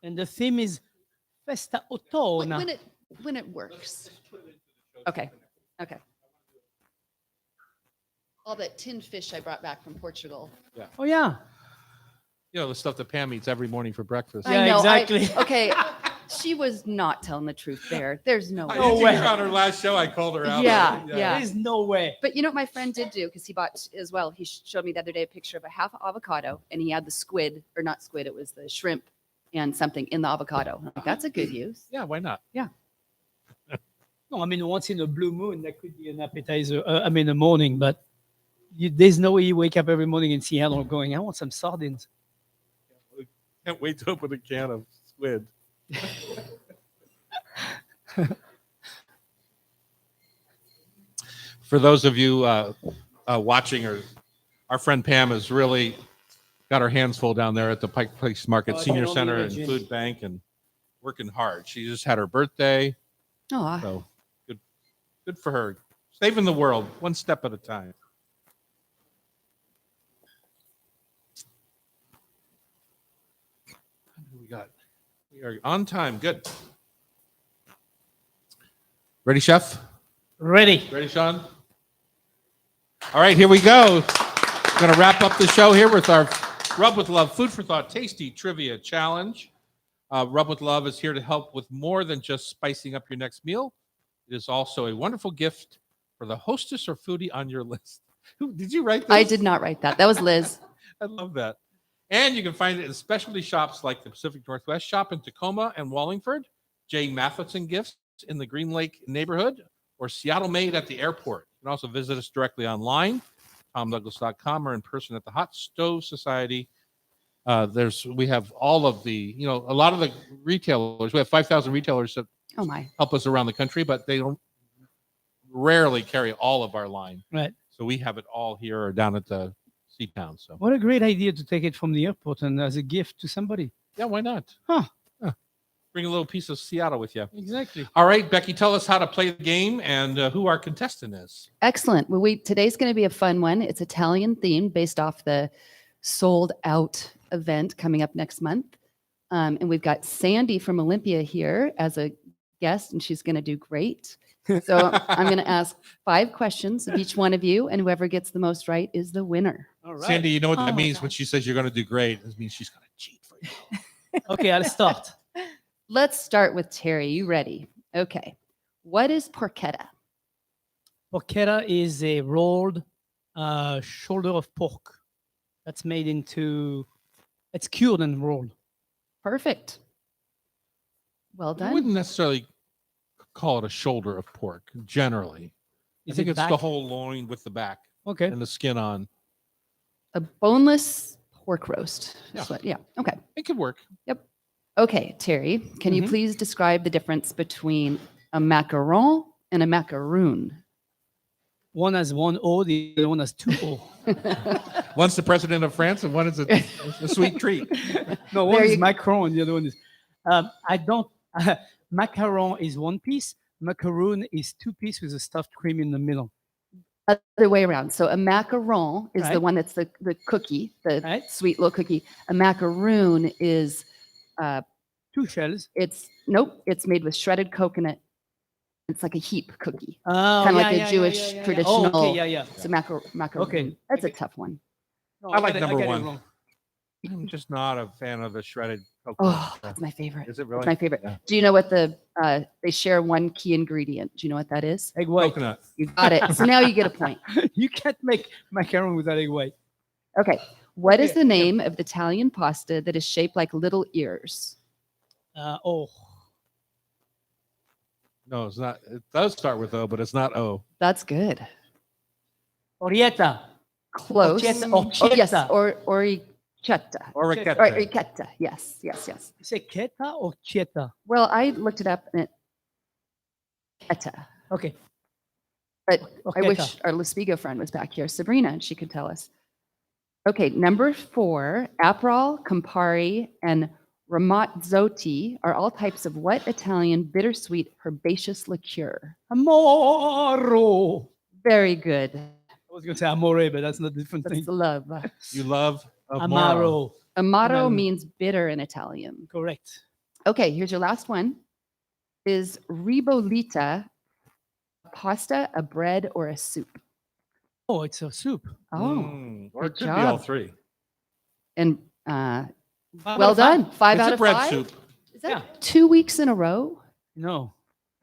And the theme is Festa Ottona. When it works. Okay. Okay. All that tinned fish I brought back from Portugal. Oh yeah. You know, the stuff that Pam eats every morning for breakfast. Yeah, I know, exactly. Okay. She was not telling the truth there. There's no I way. No did way. on her last show. I called her out. Yeah, on it. yeah. There's no way. But you know what my friend did do, because he bought as well. He showed me the other day a picture of a half avocado, and he had the squid, or not squid, it was the shrimp and something in the avocado. I'm like, that's a good use. Yeah, why not? No, I mean, once in a blue moon, that could be an appetizer. I mean, a morning, but there's no way you wake up every morning in Seattle going, I want some sardines. Can't wait to open a can of squid. For those of you watching, our friend Pam has really got her hands full down there at the Pike Place Market Oh, I Senior don't Center need and it, Jim. Food Bank, and working hard. She just had her birthday, Oh, so good for her. Saving the world one step at a time. We are on time. Good. Ready, Chef? Ready. Ready, Sean? All right, here we go. We're going to wrap up the show here with our Rub with Love Food for Thought Tasty Trivia Challenge. Rub with Love is here to help with more than just spicing up your next meal. It is also a wonderful gift for the hostess or foodie on your list. Did you write this? I did not write that. That was Liz. I love that. And you can find it in specialty shops like the Pacific Northwest shop in Tacoma and Wallingford, J. Matheson Gifts in the Green Lake neighborhood, or Seattle Made at the airport. You can also visit us directly online, tomdouglas.com, or in person at the Hot Stove Society. We have all of the, a lot of the retailers. We have 5,000 retailers that Oh my. help us around the country, but they don't rarely carry all of our line. Right. So we have it all here or down at the Seatown. So What a great idea to take it from the airport and as a gift to somebody. yeah, why not? Huh. Bring a little piece of Seattle with you. Exactly. All right, Becky, tell us how to play the game and who our contestant is. Excellent. Well, today's going to be a fun one. It's Italian themed based off the sold out event coming up next month. And we've got Sandy from Olympia here as a guest, and she's going to do great. So I'm going to ask 5 questions of each one of you, and whoever gets the most right is the winner. All right. Sandy, you know what that Oh, means when gosh. she says you're going to do great? It means she's going to cheat for you. Okay, I'll start. Let's start with Terry. You ready? Okay. What is porchetta? Porchetta is a rolled shoulder of pork that's made into, it's cured and rolled. Perfect. Well I done. wouldn't necessarily call it a shoulder of pork, generally. I Is think it it's the back? whole loin with the back Okay. and the skin on. A boneless pork roast. Yeah. Yeah. Okay. It could work. Okay, Terry, can you Mhm. please describe the difference between a macaron and a macaroon? One has one O, the other one has 2 O. One's the president of France and one is a sweet treat. No, one There is you go. Macron, the other one is. I don't. Macaron is 1 piece. Macaroon is 2 piece with a stuffed cream in the middle. Other way around. So a macaron is the Right. one that's the cookie, the Right. sweet little cookie. A macaroon is 2 shells. It's it's made with shredded coconut. It's like a heap cookie. Oh, Kinda like yeah, a yeah, Jewish yeah, yeah, yeah. traditional- Oh, okay, yeah. It's a macaron. Okay. That's a Okay. tough one. No, I like got it- number got it 1. wrong. I'm just not a fan of the shredded coconut. Oh, that's my favorite. Is it It's really? my favorite. Yeah. Do you know what they share one key ingredient? Do you know what that is? Egg white. Coconut. You got it. So now you get a point. You can't make macaron without egg white. Okay. What is Okay, the yeah. name of the Italian pasta that is shaped like little ears? Oh, No, it's not. It does start with O, but it's not O. That's good. Orietta. Close. Orchetta. Oh, yes. Orchetta. Or orecchietta. Orecchietta. Or orecchietta. Yes. Yes. Yes. You say Keta or Chieta? Well, I looked it up and it. Etta. Okay. But I Orchetta. wish our Spiga friend was back here, Sabrina, and she could tell us. Okay, number 4, Aperol, Campari, and Ramazzotti are all types of what Italian bittersweet herbaceous liqueur? Amoro. Very good. I was going to say amore, but that's not a different That's thing. the love. You love Amaro. Amaro Um, means bitter in Italian. Correct. Okay, here's your last one. Is ribollita a pasta, a bread, or a soup? Oh, it's a soup. Oh, Or it good could be all job. 3. and Five well out of five? done. 5 It's out a of bread 5. soup. Is that Yeah. 2 weeks in a row? No.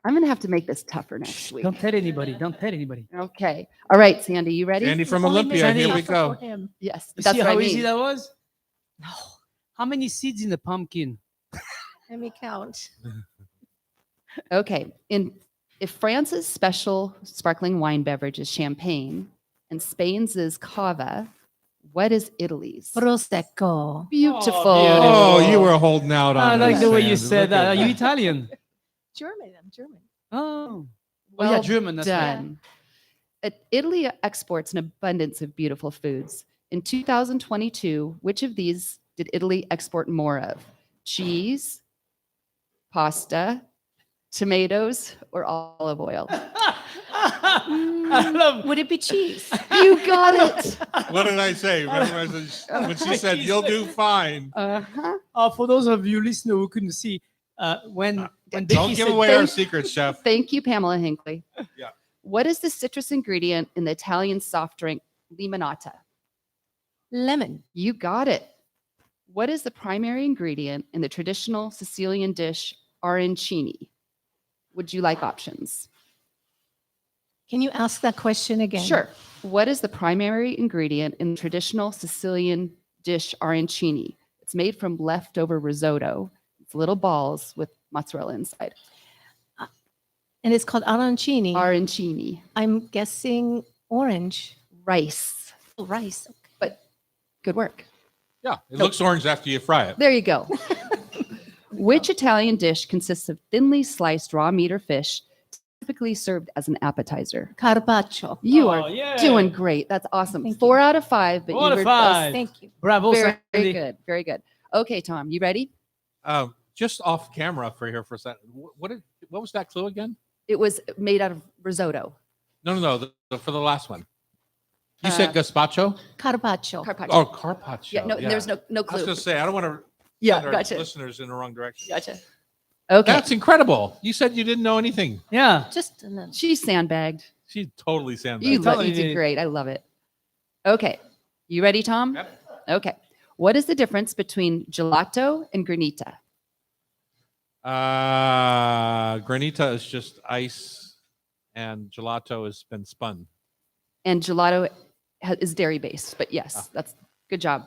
I'm going to have to make this tougher next week. Don't tell anybody. Don't tell anybody. Okay. All right, Sandy, you ready? Andy from Only Olympia. made Here it we tougher go. for him. Yes, You that's see what I how easy mean. that was? No. How many seeds in a pumpkin? Let me count. Okay. If France's special sparkling wine beverage is champagne and Spain's is cava, what is Italy's? Prosecco. Beautiful. Oh, you were holding out on I like us, the way you Sandy. said Look that. at Are you Italian? German. I'm German. Oh. Well Oh, yeah, German. That's right. done. Italy exports an abundance of beautiful foods. In 2022, which of these did Italy export more of? Cheese, pasta, tomatoes, or olive oil? I love Would it be cheese? You got it. What did I say? Remember I said, when she said, "You'll do fine." Uh-huh. For those of you listeners who couldn't see, when Don't Becky give said, away our thank- secrets, chef. Thank you, Pamela Hinckley. Yeah. What is the citrus ingredient in the Italian soft drink limonata? Lemon. You got it. What is the primary ingredient in the traditional Sicilian dish arancini? Would you like options? Can you ask that question again? Sure. What is the primary ingredient in the traditional Sicilian dish arancini? It's made from leftover risotto. It's little balls with mozzarella inside. And it's called arancini. Arancini. I'm guessing orange. Rice. Oh, rice. Good work. Yeah, it looks orange after you fry it. There you go. Which Italian dish consists of thinly sliced raw meat or fish, typically served as an appetizer? Carpaccio. You Oh, are yeah. doing great. That's awesome. Thank 4 out of 5. But 4 you out of were 5. Thank you. Bravo, very Sandy. good. Very good. Okay, Tom, you ready? Just off camera for here for a second. What was that clue again? It was made out of risotto. No. For the last one. You said gazpacho? Carpaccio. Carpaccio. Oh, carpaccio. yeah, no, there's no I was clue. going to say, I don't want to Yeah, send our gotcha. listeners in the wrong direction. Gotcha. Okay. That's incredible. You said you didn't know anything. Yeah. Just a little. She's sandbagged. She totally sandbagged. You totally did did. great. I love it. Okay. You ready, Tom? Yep. Okay. What is the difference between gelato and granita? Granita is just ice, and gelato has been spun. And gelato is dairy based, but yes, that's good job.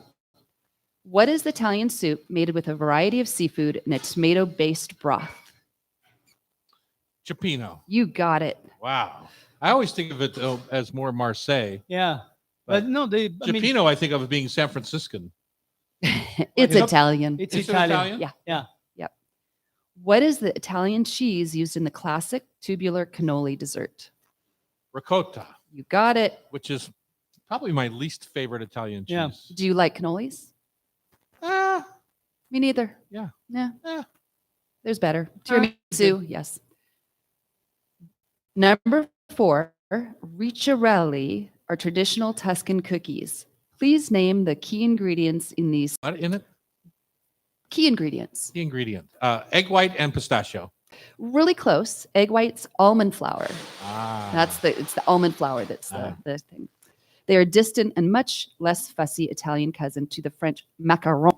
What is the Italian soup made with a variety of seafood and a tomato based broth? Cioppino. You got it. Wow. I always think of it as more Marseille. Yeah. But no, I mean, Cioppino, I think of it being San Franciscan. It's Yep. Italian. it's Is it Italian. Yeah. Yeah. What is the Italian cheese used in the classic tubular cannoli dessert? Ricotta, You got it. which is probably my least favorite Italian cheese. Yeah. Do you like cannolis? Me neither. Yeah. Yeah. Eh. There's better. good. Tiramisu, yes. Number 4, ricciarelli are traditional Tuscan cookies. Please name the key ingredients in these. What in it? Key ingredients. The ingredient: egg white and pistachio. Really close. Egg whites, almond flour. Ah, It's the almond flour that's Ah. the thing. They are distant and much less fussy Italian cousin to the French macaron.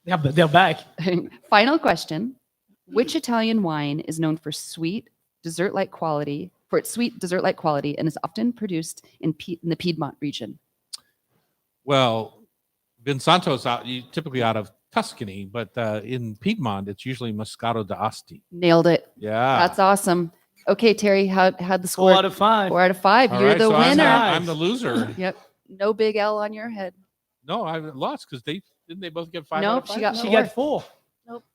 Yeah, but they're back. Final question. Which Italian wine is known for sweet dessert-like quality, and is often produced in the Piedmont region? well, Vinsanto's typically out of Tuscany, but in Piedmont, it's usually Moscato d'Asti. Nailed it. Yeah, That's awesome. Okay, Terry, how'd the score? 4 out of 5. 4 out of 5. All You're right, the so winner. I'm the loser. Yep. No big L on your head. No, I lost because didn't they both get 5 out Nope, of 5? she got She 4. got 4.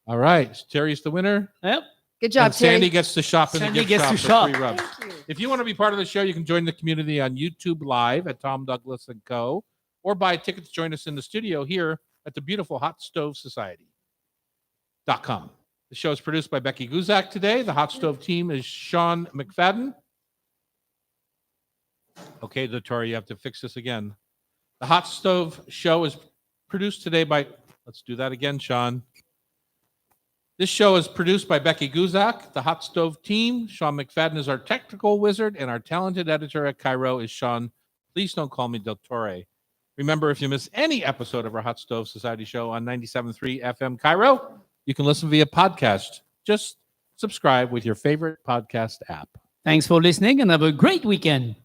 All right, Terry's the winner. Yep. Good job, And Terry. Sandy gets to shop in the Sandy gift gets shop to for shop. free rubs. Thank you. If you want to be part of the show, you can join the community on YouTube Live at Tom Douglas & Co. or buy a ticket to join us in the studio here at the beautiful Hot Stove Society.com. The show is produced by Becky Guzak today. The Hot Stove team is Sean McFadden. Okay, Tori, you have to fix this again. The Hot Stove show is produced today by, let's do that again, Sean. This show is produced by Becky Guzak, the Hot Stove team. Sean McFadden is our technical wizard, and our talented editor at Cairo is Sean. Please don't call me Del Torre. Remember, if you miss any episode of our Hot Stove Society show on 97.3 FM Cairo, you can listen via podcast. Just subscribe with your favorite podcast app. Thanks for listening and have a great weekend.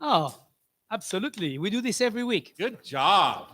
Oh, absolutely. We do this every week. Good job.